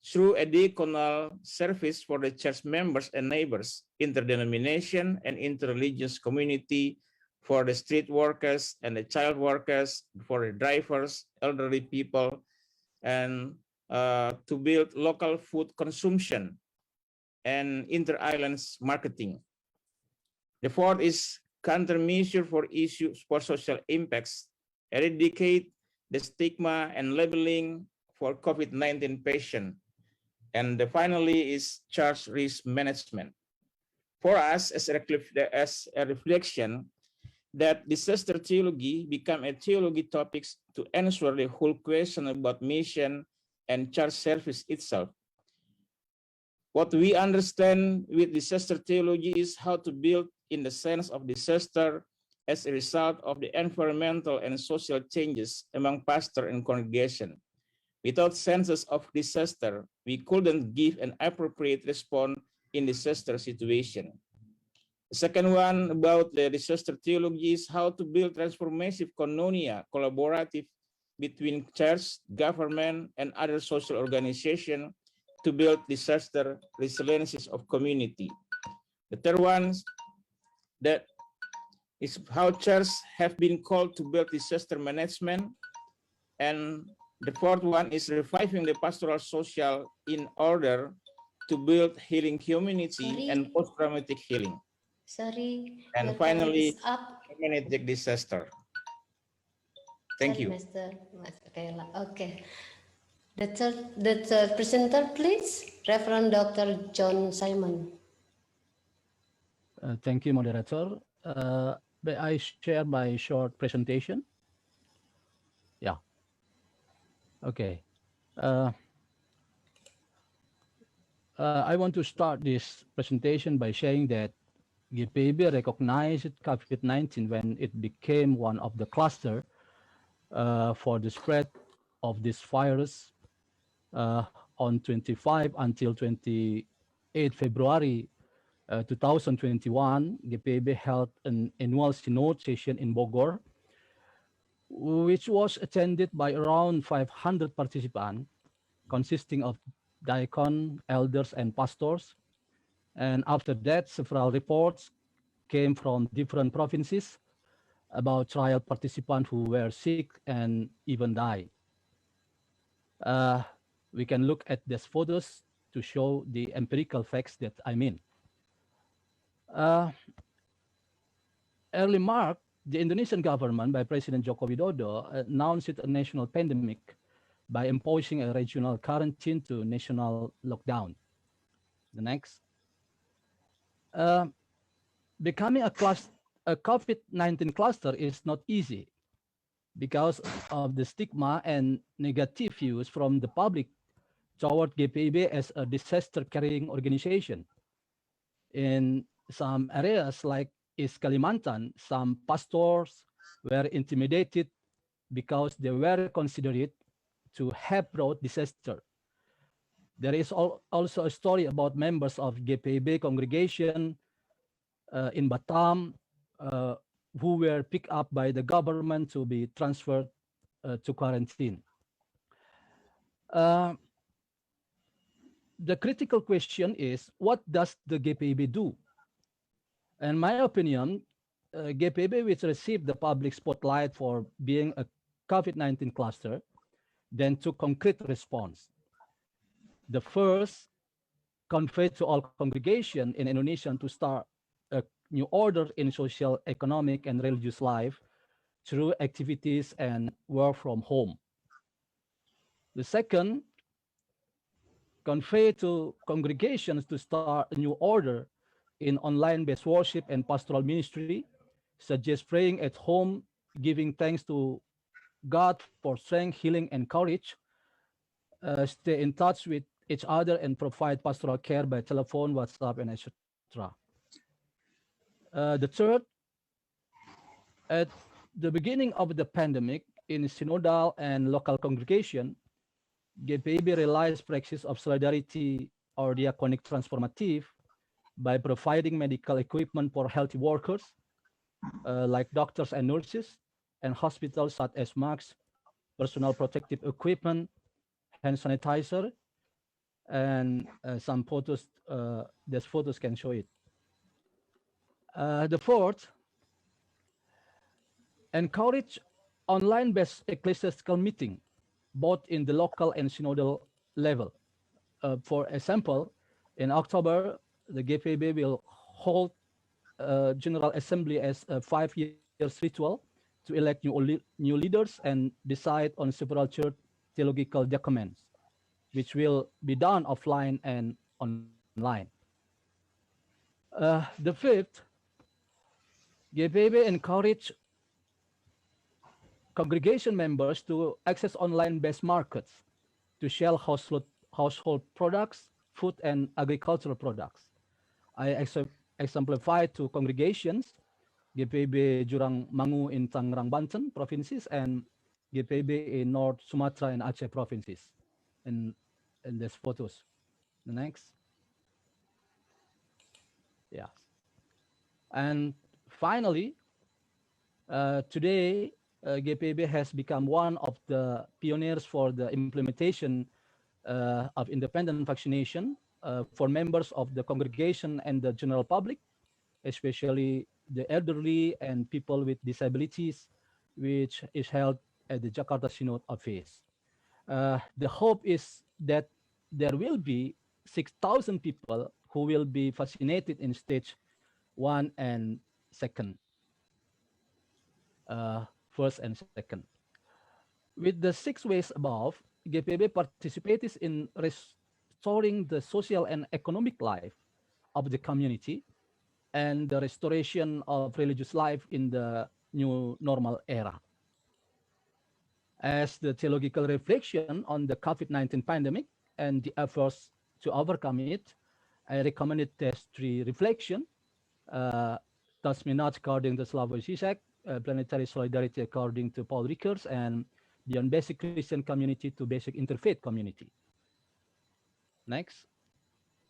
through a diaconal service for the church members and neighbors, interdenomination and interreligious community, for the street workers and the child workers, for the drivers, elderly people, and to build local food consumption and inter-islands marketing. The fourth is countermeasure for issues for social impacts, eradicate the stigma and labeling for COVID-19 patient. And finally is church risk management. For us, as a reflection, that disaster theology become a theology topics to answer the whole question about mission and church service itself. What we understand with disaster theology is how to build in the sense of disaster as a result of the environmental and social changes among pastor and congregation. Without senses of disaster, we couldn't give an appropriate response in disaster situation. The second one about the disaster theology is how to build transformative koinonia, collaborative between church, government, and other social organizations to build disaster resiliences of community. The third one that is how churches have been called to build disaster management. And the fourth one is reviving the pastoral social in order to build healing community and post-traumatic healing. Sorry, And your time finally, is up. humanitarian disaster. Thank Sorry, you. Master Kayla. Okay. The third presenter, please, Reverend Dr. John Simon. Thank you, moderator. May I share my short presentation? Yeah. Okay. I want to start this presentation by saying that GPB recognized COVID-19 when it became one of the cluster for the spread of this virus on 25 until 28 February 2021. GPB held an annual synod session in Bogor, which was attended by around 500 participants, consisting of diacon, elders, and pastors. And after that, several reports came from different provinces about trial participants who were sick and even died. We can look at these photos to show the empirical facts that I mean. Early March, the Indonesian government by President Joko Widodo announced a national pandemic by imposing a regional quarantine to national lockdown. The next. Becoming a COVID-19 cluster is not easy because of the stigma and negative views from the public toward GPIB as a disaster carrying organization. In some areas like East Kalimantan, some pastors were intimidated because they were considered to have brought disaster. There is also a story about members of GPIB congregation in Batam who were picked up by the government to be transferred to quarantine. The critical question is, what does the GPIB do? In my opinion, GPIB, which received the public spotlight for being a COVID-19 cluster, then took concrete response. The first, conveyed to all congregation in Indonesia to start a new order in social, economic, and religious life through activities and work from home. The second, convey to congregations to start a new order in online-based worship and pastoral ministry, such as praying at home, giving thanks to God for strength, healing, and courage, stay in touch with each other, and provide pastoral care by telephone, WhatsApp, and etc. The third, at the beginning of the pandemic, in synodal and local congregation, GPIB realized practice of solidarity or diaconic transformative by providing medical equipment for healthy workers, like doctors and nurses, and hospitals such as masks, personal protective equipment, hand sanitizer, and some photos, these photos can show it. The fourth, encourage online-based ecclesiastical meeting, both in the local and synodal level. For example, in October, the GPIB will hold a General Assembly as a 5-year ritual to elect new leaders and decide on several church theological documents, which will be done offline and online. The fifth, GPB encourage congregation members to access online-based markets to sell household products, food, and agricultural products. I exemplify to congregations, GPB Jurang Mangu in Tangerang, Banten provinces, and GPB in North Sumatra and Aceh provinces in these photos. The next. Yeah. And finally, today, GPB has become one of the pioneers for the implementation of independent vaccination for members of the congregation and the general public, especially the elderly and people with disabilities, which is held at the Jakarta Synod Office. The hope is that there will be 6,000 people who will be vaccinated in stage 1 and 2nd. First and second. With the 6 ways above, GPB participates in restoring the social and economic life of the community and the restoration of religious life in the new normal era. As the theological reflection on the COVID-19 pandemic and the efforts to overcome it, I recommended test 3 reflection, touch me not according to Slavoj Žižek, planetary solidarity according to Paul Rickers, and beyond basic Christian community to basic interfaith community. Next,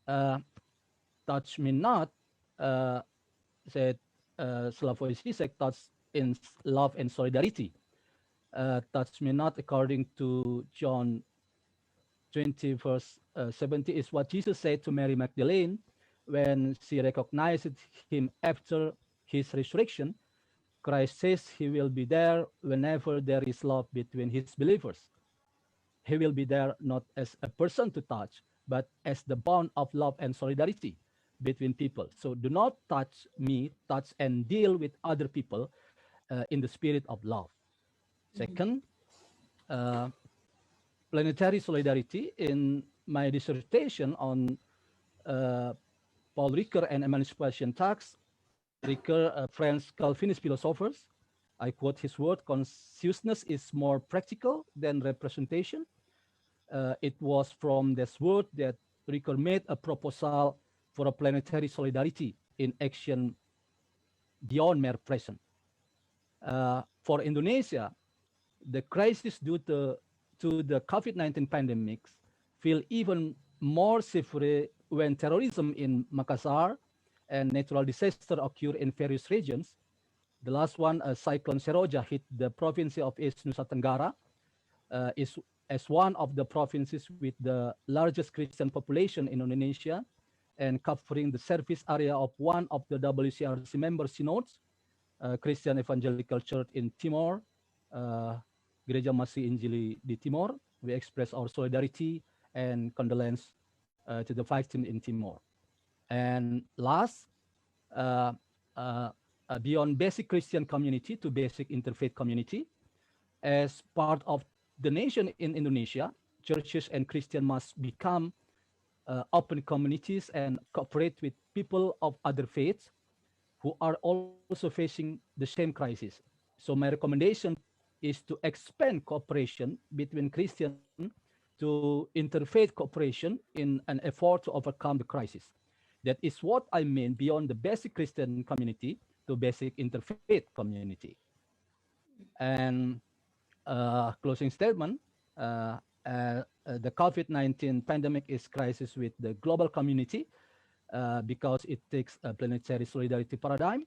touch me not, said Slavoj Žižek, touch in love and solidarity. Touch me not according to John 20 verse 70 is what Jesus said to Mary Magdalene when she recognized him after his resurrection. Christ says he will be there whenever there is love between his believers. He will be there not as a person to touch, but as the bond of love and solidarity between people. So do not touch me, touch and deal with other people in the spirit of love. Second, planetary solidarity. In my dissertation on Paul Ricoeur and emancipation tax, Ricoeur, French Calvinist philosophers, I quote his word, consciousness is more practical than representation. It was from this word that Ricoeur made a proposal for a planetary solidarity in action beyond mere present. For Indonesia, the crisis due to the COVID-19 pandemics feel even more severe when terrorism in Makassar and natural disaster occur in various regions. The last one, Cyclone Seroja, hit the province of East Nusa Tenggara, is as one of the provinces with the largest Christian population in Indonesia and covering the service area of one of the WCRC member synods, Christian Evangelical Church in Timor, Gereja Masih Injili di Timor. We express our solidarity and condolence to the victims in Timor. And last, beyond basic Christian community to basic interfaith community, as part of the nation in Indonesia, churches and Christians must become open communities and cooperate with people of other faiths who are also facing the same crisis. So my recommendation is to expand cooperation between Christians to interfaith cooperation in an effort to overcome the crisis. That is what I mean beyond the basic Christian community to basic interfaith community. And closing statement, the COVID-19 pandemic is crisis with the global community because it takes a planetary solidarity paradigm,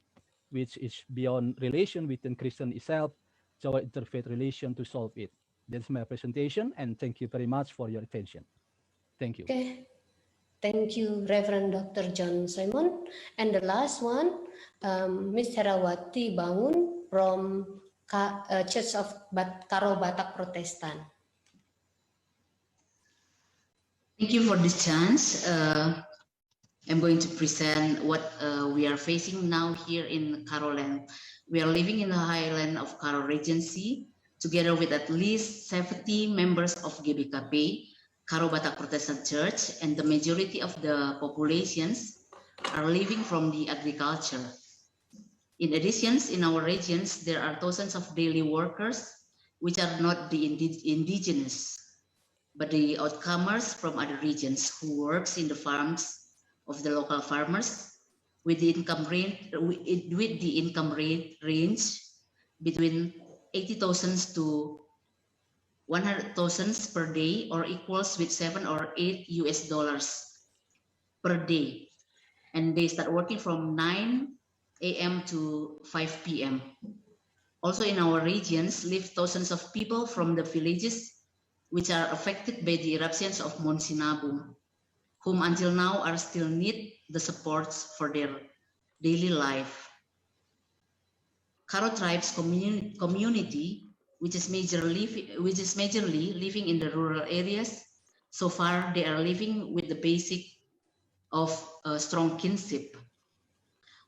which is beyond relation within Christian itself, toward interfaith relation to solve it. That's my presentation, and thank you very much for your attention. Thank you. Okay. Thank you, Reverend Dr. John Simon. And the last one, Ms. Herawati Bangun from Church of Karo Batak Protestant. Thank you for this chance. I'm going to present what we are facing now here in Karo land. We are living in the highland of Karo Regency, together with at least 70 members of GBKP, Karo Batak Protestant Church, and the majority of the populations are living from the agriculture. In addition, in our regions, there are thousands of daily workers, which are not the indigenous, but the outcomers from other regions who works in the farms of the local farmers with the income range range between 80,000 to 100,000 per day, or equals with $7 or $8 per day. And they start working from 9 a.m. to 5 p.m. Also in our regions live thousands of people from the villages which are affected by the eruptions of Mount Sinabung, whom until now are still need the supports for their daily life. Karo tribes community, which is majorly living in the rural areas. So far, they are living with the basic of strong kinship.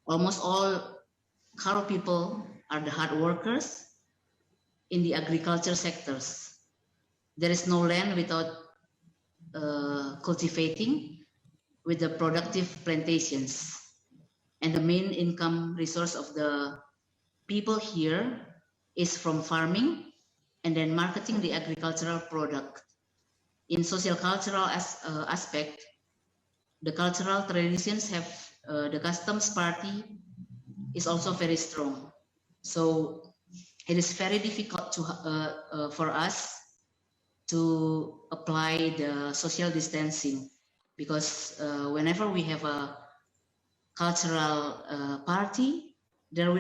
Almost all Karo people are the hard workers in the agriculture sectors. There is no land without cultivating with the productive plantations. And the main income resource of the people here is from farming and then marketing the agricultural product. In social cultural aspect, the cultural traditions have the customs party is also very strong. So it is very difficult to for us to apply the social distancing, because whenever we have a cultural party, there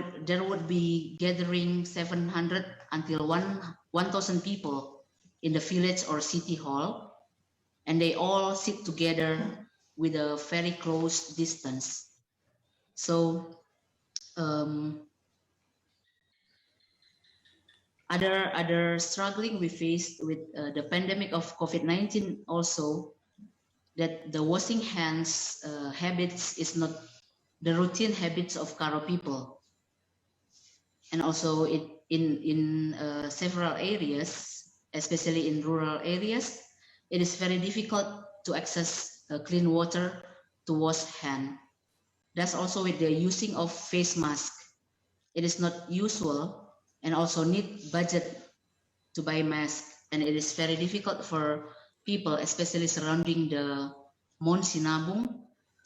would be gathering 700 until 1,000 people in the village or city hall, and they all sit together with a very close distance. So other struggling we faced with the pandemic of COVID-19 also, that the washing hands habits is not the routine habits of Karo people. And also in several areas, especially in rural areas, it is very difficult to access clean water to wash hand. That's also with the using of face mask. It is not usual and also need budget to buy mask. And it is very difficult for people, especially surrounding the Mount Sinabung,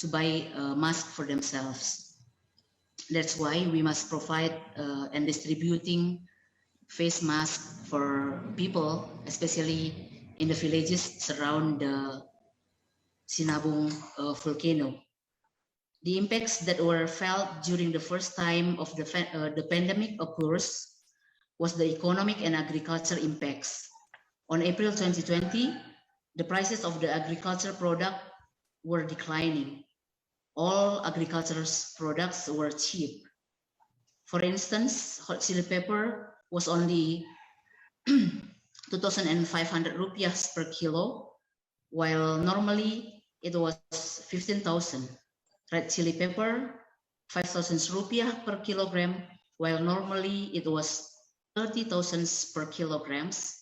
to buy a mask for themselves. That's why we must provide and distributing face mask for people, especially in the villages surround the Sinabung volcano. The impacts that were felt during the first time of the pandemic occurs was the economic and agriculture impacts. On April 2020, the prices of the agriculture product were declining. All agricultural products were cheap. For instance, hot chili pepper was only 2,500 rupiahs per kilo, while normally it was 15,000. Red chili pepper, 5,000 rupiah per kilogram, while normally it was 30,000 per kilograms.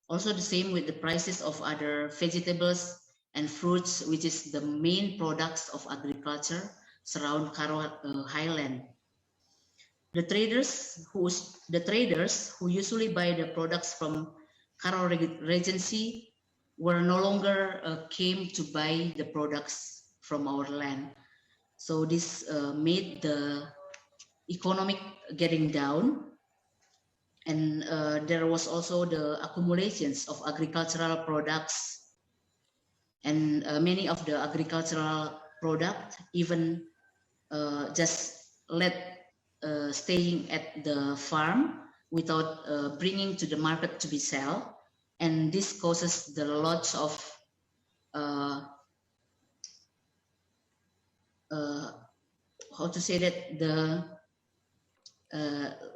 Also the same with the prices of other vegetables and fruits, which is the main products of agriculture surround Karo Highland. The traders who usually buy the products from Karo Regency were no longer came to buy the products from our land. So this made the economic getting down, and there was also the accumulations of agricultural products, and many of the agricultural product even just staying at the farm without bringing to the market to be sold, and this causes the lots of how to say that, the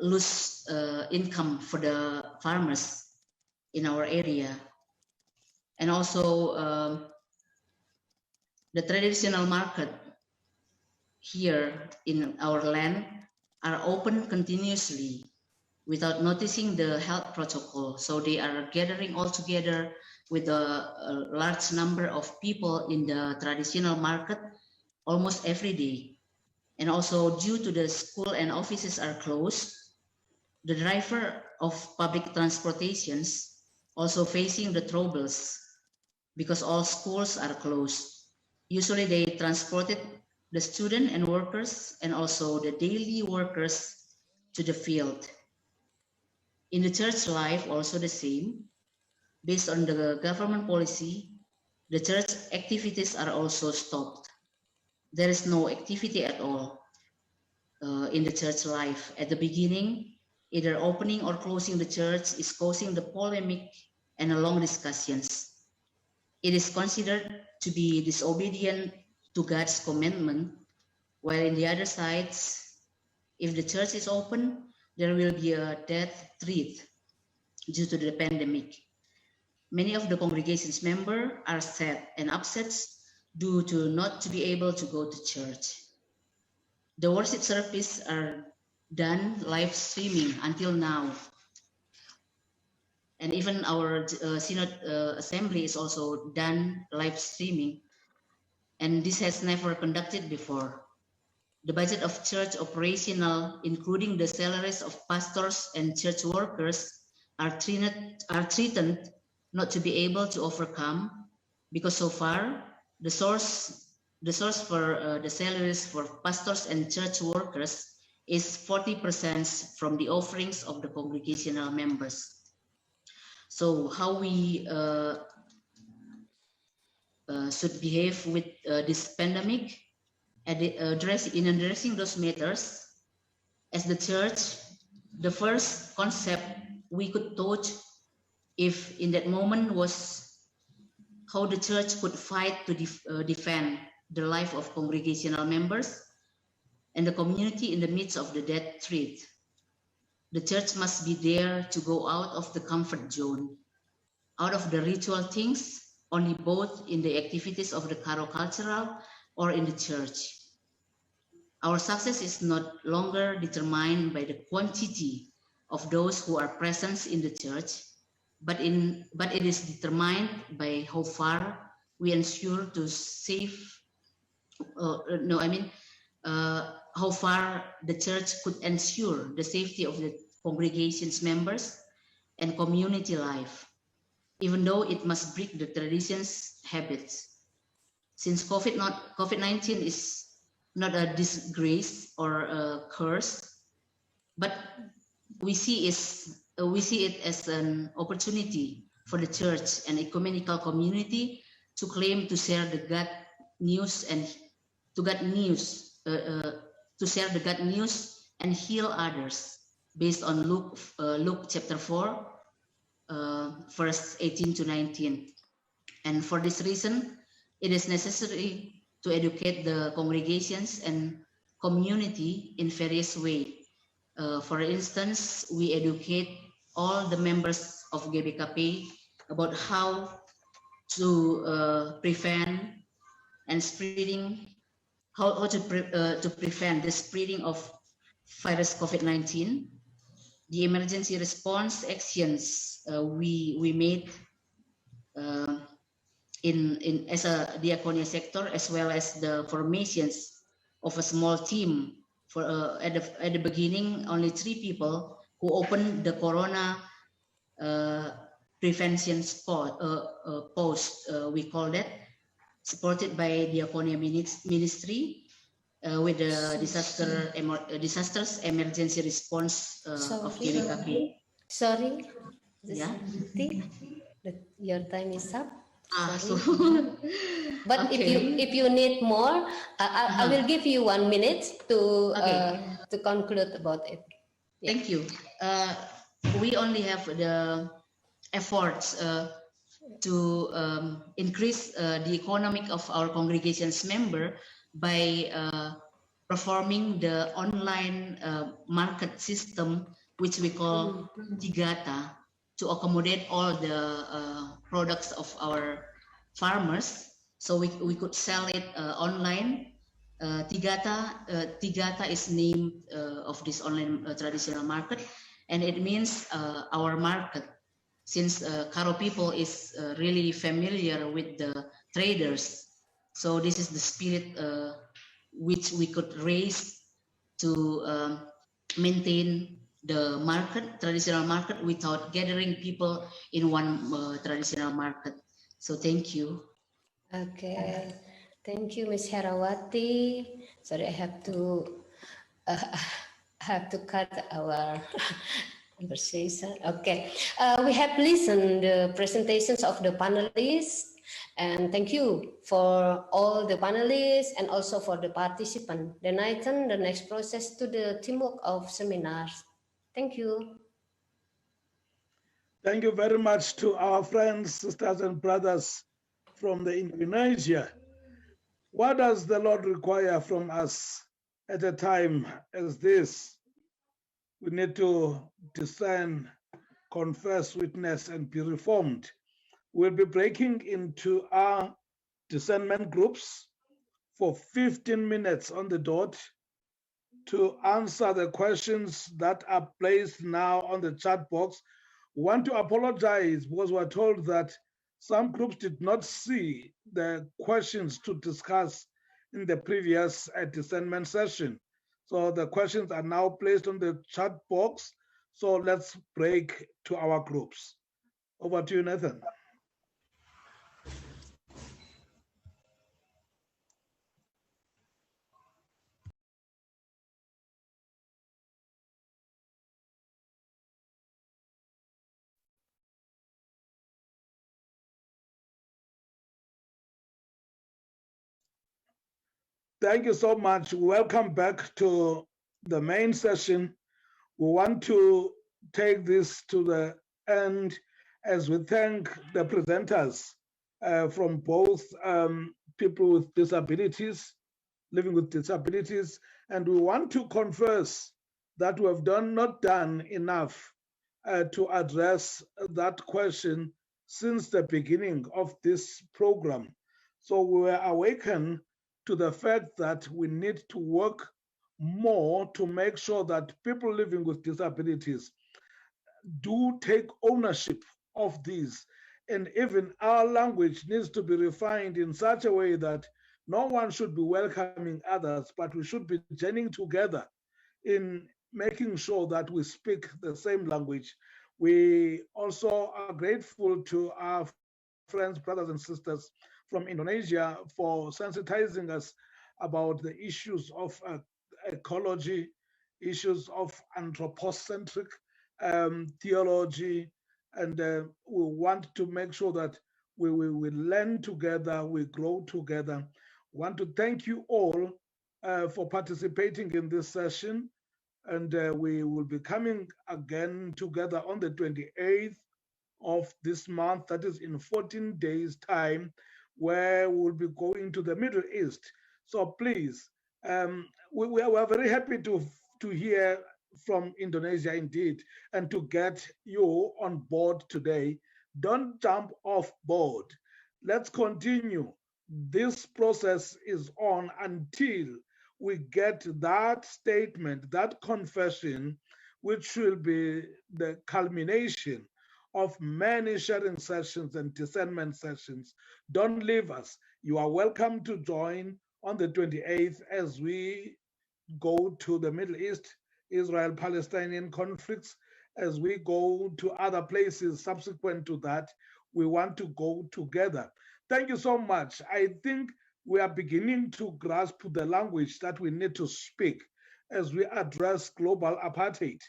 lose income for the farmers in our area. And also the traditional market here in our land are open continuously without noticing the health protocol. So they are gathering all together with a large number of people in the traditional market almost every day. And also due to the school and offices are closed, the driver of public transportations also facing the troubles because all schools are closed. Usually they transported the student and workers and also the daily workers to the field. In the church life, also the same. Based on the government policy, the church activities are also stopped. There is no activity at all in the church life. At the beginning, either opening or closing the church is causing the polemic and long discussions. It is considered to be disobedient to God's commandment, while in the other sides, if the church is open, there will be a death threat due to the pandemic. Many of the congregation's members are sad and upset due to not to be able to go to church. The worship service are done live streaming until now. And even our synod assembly is also done live streaming. And this has never conducted before. The budget of church operational, including the salaries of pastors and church workers, are threatened not to be able to overcome, because so far the source for the salaries for pastors and church workers is 40% from the offerings of the congregational members. So how we should behave with this pandemic, in addressing those matters, as the church, the first concept we could touch if in that moment was how the church could fight to defend the life of congregational members and the community in the midst of the death threat. The church must be there to go out of the comfort zone, out of the ritual things, only both in the activities of the Karo cultural or in the church. Our success is not longer determined by the quantity of those who are present in the church, but it is determined by how far we ensure to save. How far the church could ensure the safety of the congregation's members and community life, even though it must break the traditions, habits. Since COVID-19 is not a disgrace or a curse, but we see it as an opportunity for the church and ecumenical community to claim to share the God news and to share the God news and heal others, based on Luke chapter 4, verse 18 to 19. And for this reason, it is necessary to educate the congregations and community in various ways. For instance, we educate all the members of GBKP about how to prevent and spreading, how to prevent the spreading of virus COVID-19, the emergency response actions we made in as a diaconia sector, as well as the formations of a small team. For at the beginning, only 3 people who opened the corona prevention post, we call that, supported by Diaconia Ministry with the disasters emergency response of GBKP. Sorry, Yeah. Your time is up. So but okay. if you need more, I will give you 1 minute to conclude about it. Yeah. Thank you. We only have the efforts to increase the economic of our congregation's member by performing the online market system, which we call Tigata, to accommodate all the products of our farmers. So we could sell it online. Tigata is named of this online traditional market, and it means our market, since Karo people is really familiar with the traders. So this is the spirit which we could raise to maintain the market, traditional market, without gathering people in one traditional market. So thank you. Okay, thank you, Ms. Herawati. Sorry, I have to cut our conversation. Okay, we have listened the presentations of the panelists, and thank you for all the panelists and also for the participant. Then I turn the next process to the teamwork of seminars. Thank you. Thank you very much to our friends, sisters, and brothers from the Indonesia. What does the Lord require from us at a time as this? We need to discern, confess, witness, and be reformed. We'll be breaking into our discernment groups for 15 minutes on the dot to answer the questions that are placed now on the chat box. We want to apologize because we're told that some groups did not see the questions to discuss in the previous discernment session. So the questions are now placed on the chat box. So let's break to our groups. Over to you, Nathan. Thank you so much. Welcome back to the main session. We want to take this to the end as we thank the presenters from both people with disabilities, living with disabilities, and we want to confess that we have not done enough to address that question since the beginning of this program. So we were awakened to the fact that we need to work more to make sure that people living with disabilities do take ownership of these. And even our language needs to be refined in such a way that no one should be welcoming others, but we should be joining together in making sure that we speak the same language. We also are grateful to our friends, brothers, and sisters from Indonesia for sensitizing us about the issues of ecology, issues of anthropocentric theology, and we want to make sure that we learn together, we grow together. We want to thank you all for participating in this session, and we will be coming again together on the 28th of this month, that is in 14 days time, where we'll be going to the Middle East. So please, we are very happy to hear from Indonesia indeed, and to get you on board today. Don't jump off board. Let's continue. This process is on until we get that statement, that confession, which will be the culmination of many sharing sessions and discernment sessions. Don't leave us. You are welcome to join on the 28th as we go to the Middle East, Israel-Palestinian conflicts. As we go to other places subsequent to that, we want to go together. Thank you so much. I think we are beginning to grasp the language that we need to speak as we address global apartheid,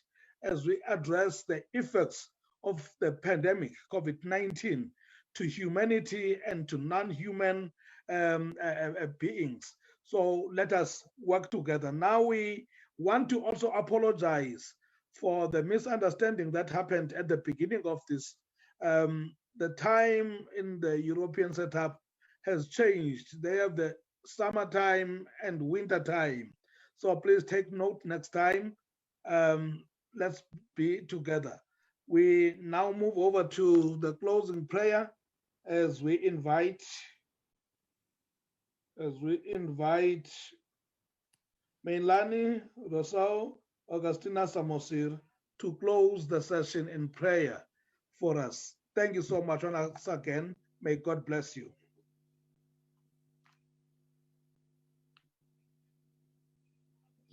as we address the effects of the pandemic, COVID-19, to humanity and to non-human beings. So let us work together. Now we want to also apologize for the misunderstanding that happened at the beginning of this. The time in the European setup has changed. They have the summertime and winter time. So please take note next time. Let's be together. We now move over to the closing prayer as we invite Meilani Rosau Augustina Samosir to close the session in prayer for us. Thank you so much once again. May God bless you.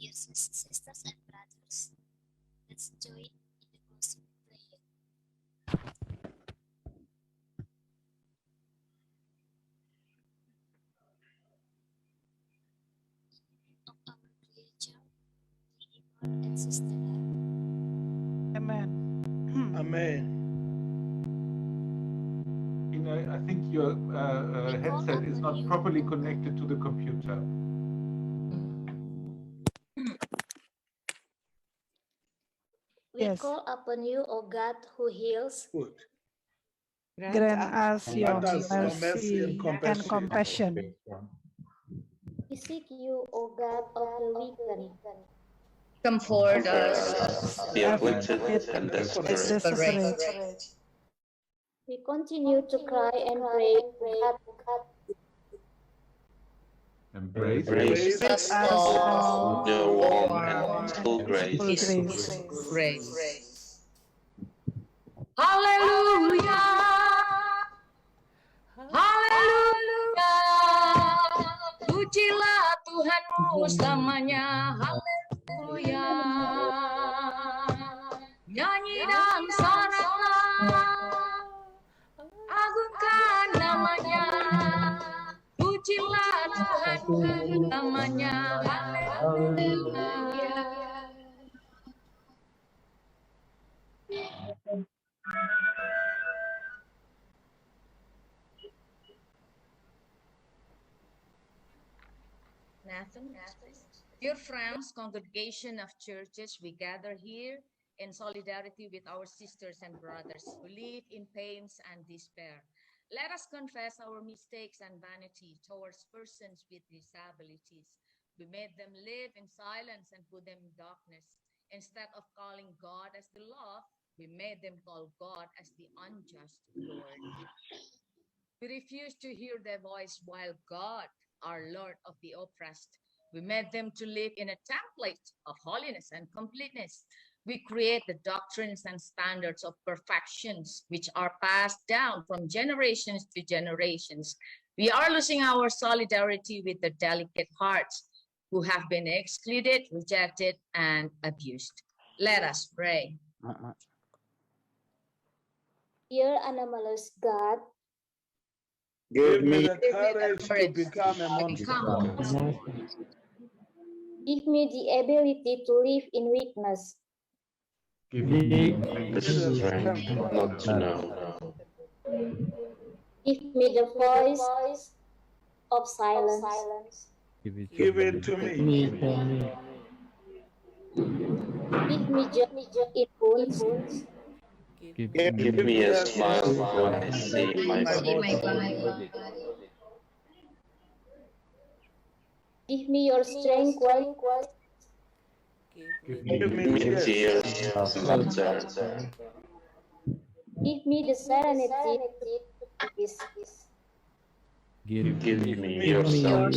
Dear sisters and brothers, let's join in the closing prayer. Of our Creator, Lord and Sister. Amen. Amen. I think your headset is not properly connected to the computer. We call upon you, O God, who heals. Grant us your Grant us your mercy and compassion. We seek you, O God of the weakened. Comfort us, the afflicted afflicted and desperate. We continue to cry and pray, God, Embrace us all with your warm and full grace. Haleluya. Haleluya. Pujilah Tuhanmu selamanya. Haleluya. Nyanyi dan soraklah, agungkan namanya. Pujilah Tuhanmu selamanya. Haleluya. Nathan. Dear friends, congregation of churches, we gather here in solidarity with our sisters and brothers who live in pains and despair. Let us confess our mistakes and vanity towards persons with disabilities. We made them live in silence and put them in darkness. Instead of calling God as the law, we made them call God as the unjust Lord. We refuse to hear their voice while God, our Lord of the oppressed, we made them to live in a template of holiness and completeness. We create the doctrines and standards of perfections which are passed down from generations to generations. We are losing our solidarity with the delicate hearts who have been excluded, rejected, and abused. Let us pray. dear anomalous God, Give me the courage to become a monster. give me the ability to live in weakness. Give me The strength not to know. Give me the voice of silence. Give it to me. Give me joy in wounds. Give me a smile when I see my body. Give me your strength when Give me Give me tears. tears of laughter. give me the serenity to peace. Give me yourself.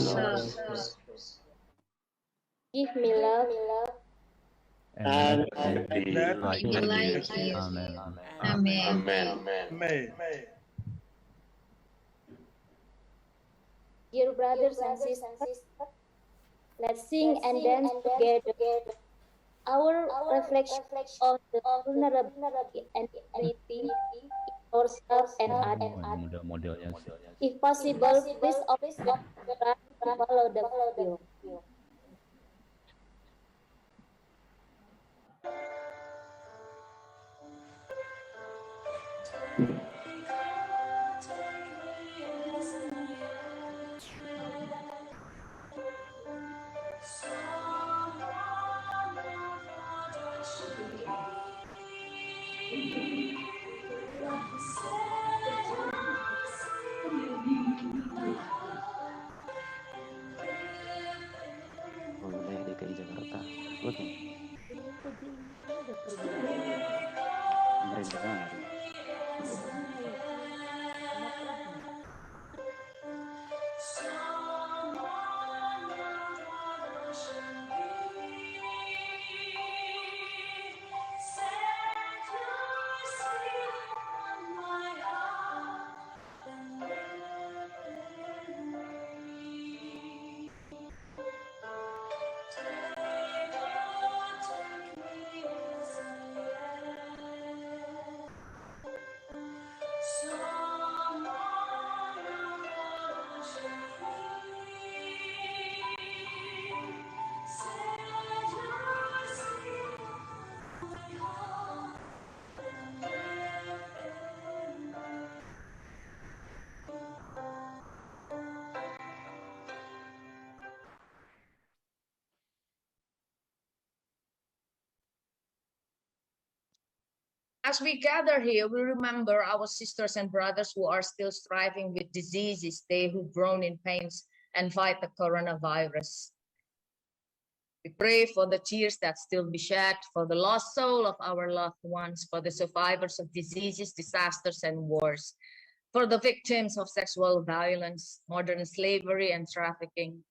Give me love And be Like like you. Amen. Amen. dear brothers and sisters. Let's sing and dance together. Our reflection of the vulnerability and equity in ourselves and others. If possible, please open your heart to follow the video. Wilayah DKI Jakarta takut nih. Kenapa Jeng? Kan udah kerja. Pemerintah hari. Kenapa lagi? As we gather here, we remember our sisters and brothers who are still striving with diseases, they who groan in pains and fight the coronavirus. We pray for the tears that still be shed, for the lost soul of our loved ones, for the survivors of diseases, disasters, and wars, for the victims of sexual violence, modern slavery, and trafficking,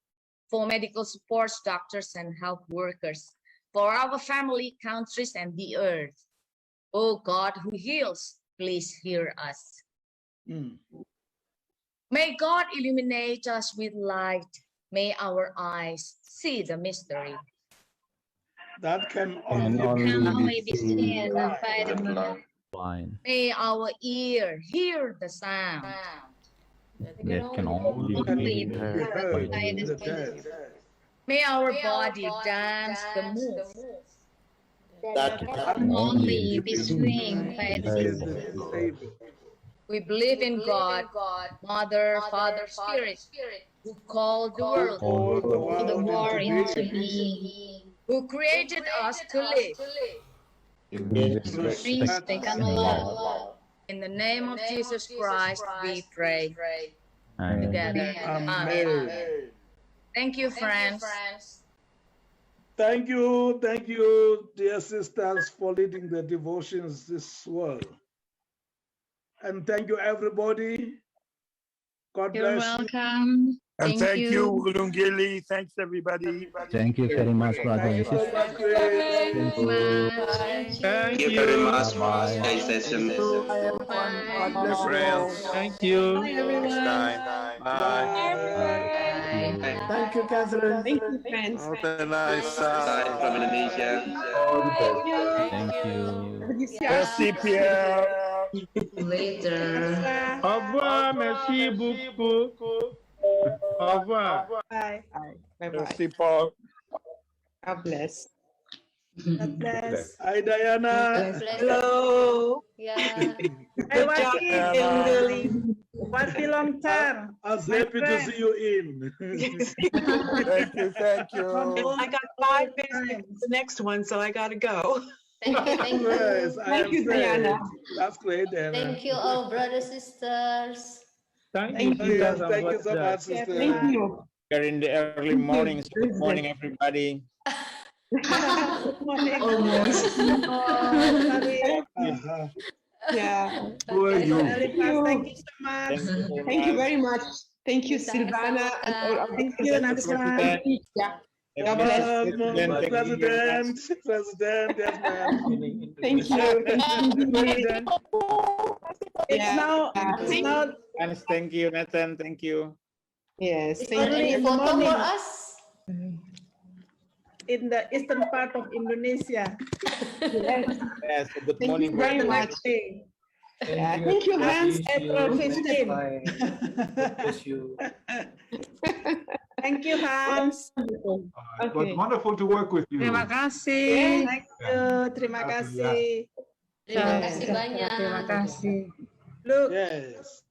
for medical supports, doctors, and health workers, for our family, countries, and the earth. O God who heals, please hear us. May God illuminate us with light. May our eyes see the mystery. That can only be seen by the blind. May our ear hear the sound. That can only be heard by the dead. May our body dance the move. That can only be swinged by the We believe in God, Mother, Father, Spirit, who called the world into being, who created us to live. respect and love. In the name of Jesus Christ, we pray. Amen. Together. Amen. Thank you, friends. Thank you, dear sisters, for leading the devotions this world. And thank you, everybody. God You're bless welcome. And thank you, Ulungili. Thanks, everybody. Thank you very much, brother and sister. Thank you. Thank you very much for Bye. today's session. Bye, friends. Thank you. Next time. Bye. Thank you, Catherine. Thank you, friends. Have a nice Bye from Indonesia. Thank you. Merci, Pierre. Later. Au revoir, merci beaucoup. Au revoir. Bye. Merci, Paul. God bless. God bless. Hi, Diana. Hello. Yeah. Hey, what a long time. I was happy to see you in. Thank you. Well, I got 5 minutes the next one, so I gotta go. Thank you. Yes, Thank you, Diana. That's great, Diana. Thank you, all brothers, sisters. Thank Thank you so much, sister. Thank you. Here in the early mornings. Good morning, everybody. Almost. Yeah. Who are you? Thank you so much. Thank you very much. Thank you, Silvana. Thank you, Natsuma. Yeah. God bless. President, yes, ma'am. Thank you. President. It's now. Thank you, Nathan. Thank you. Yes. Thank you. Photo for us. In the eastern part of Indonesia. Yes. Good Thank morning. you very much. Yeah. Thank you, Hans. April 15. Thank you, Hans. It was wonderful to work with you. Terima kasih. Thank you. Terima kasih. Terima kasih banyak. Terima kasih. Look. Yes.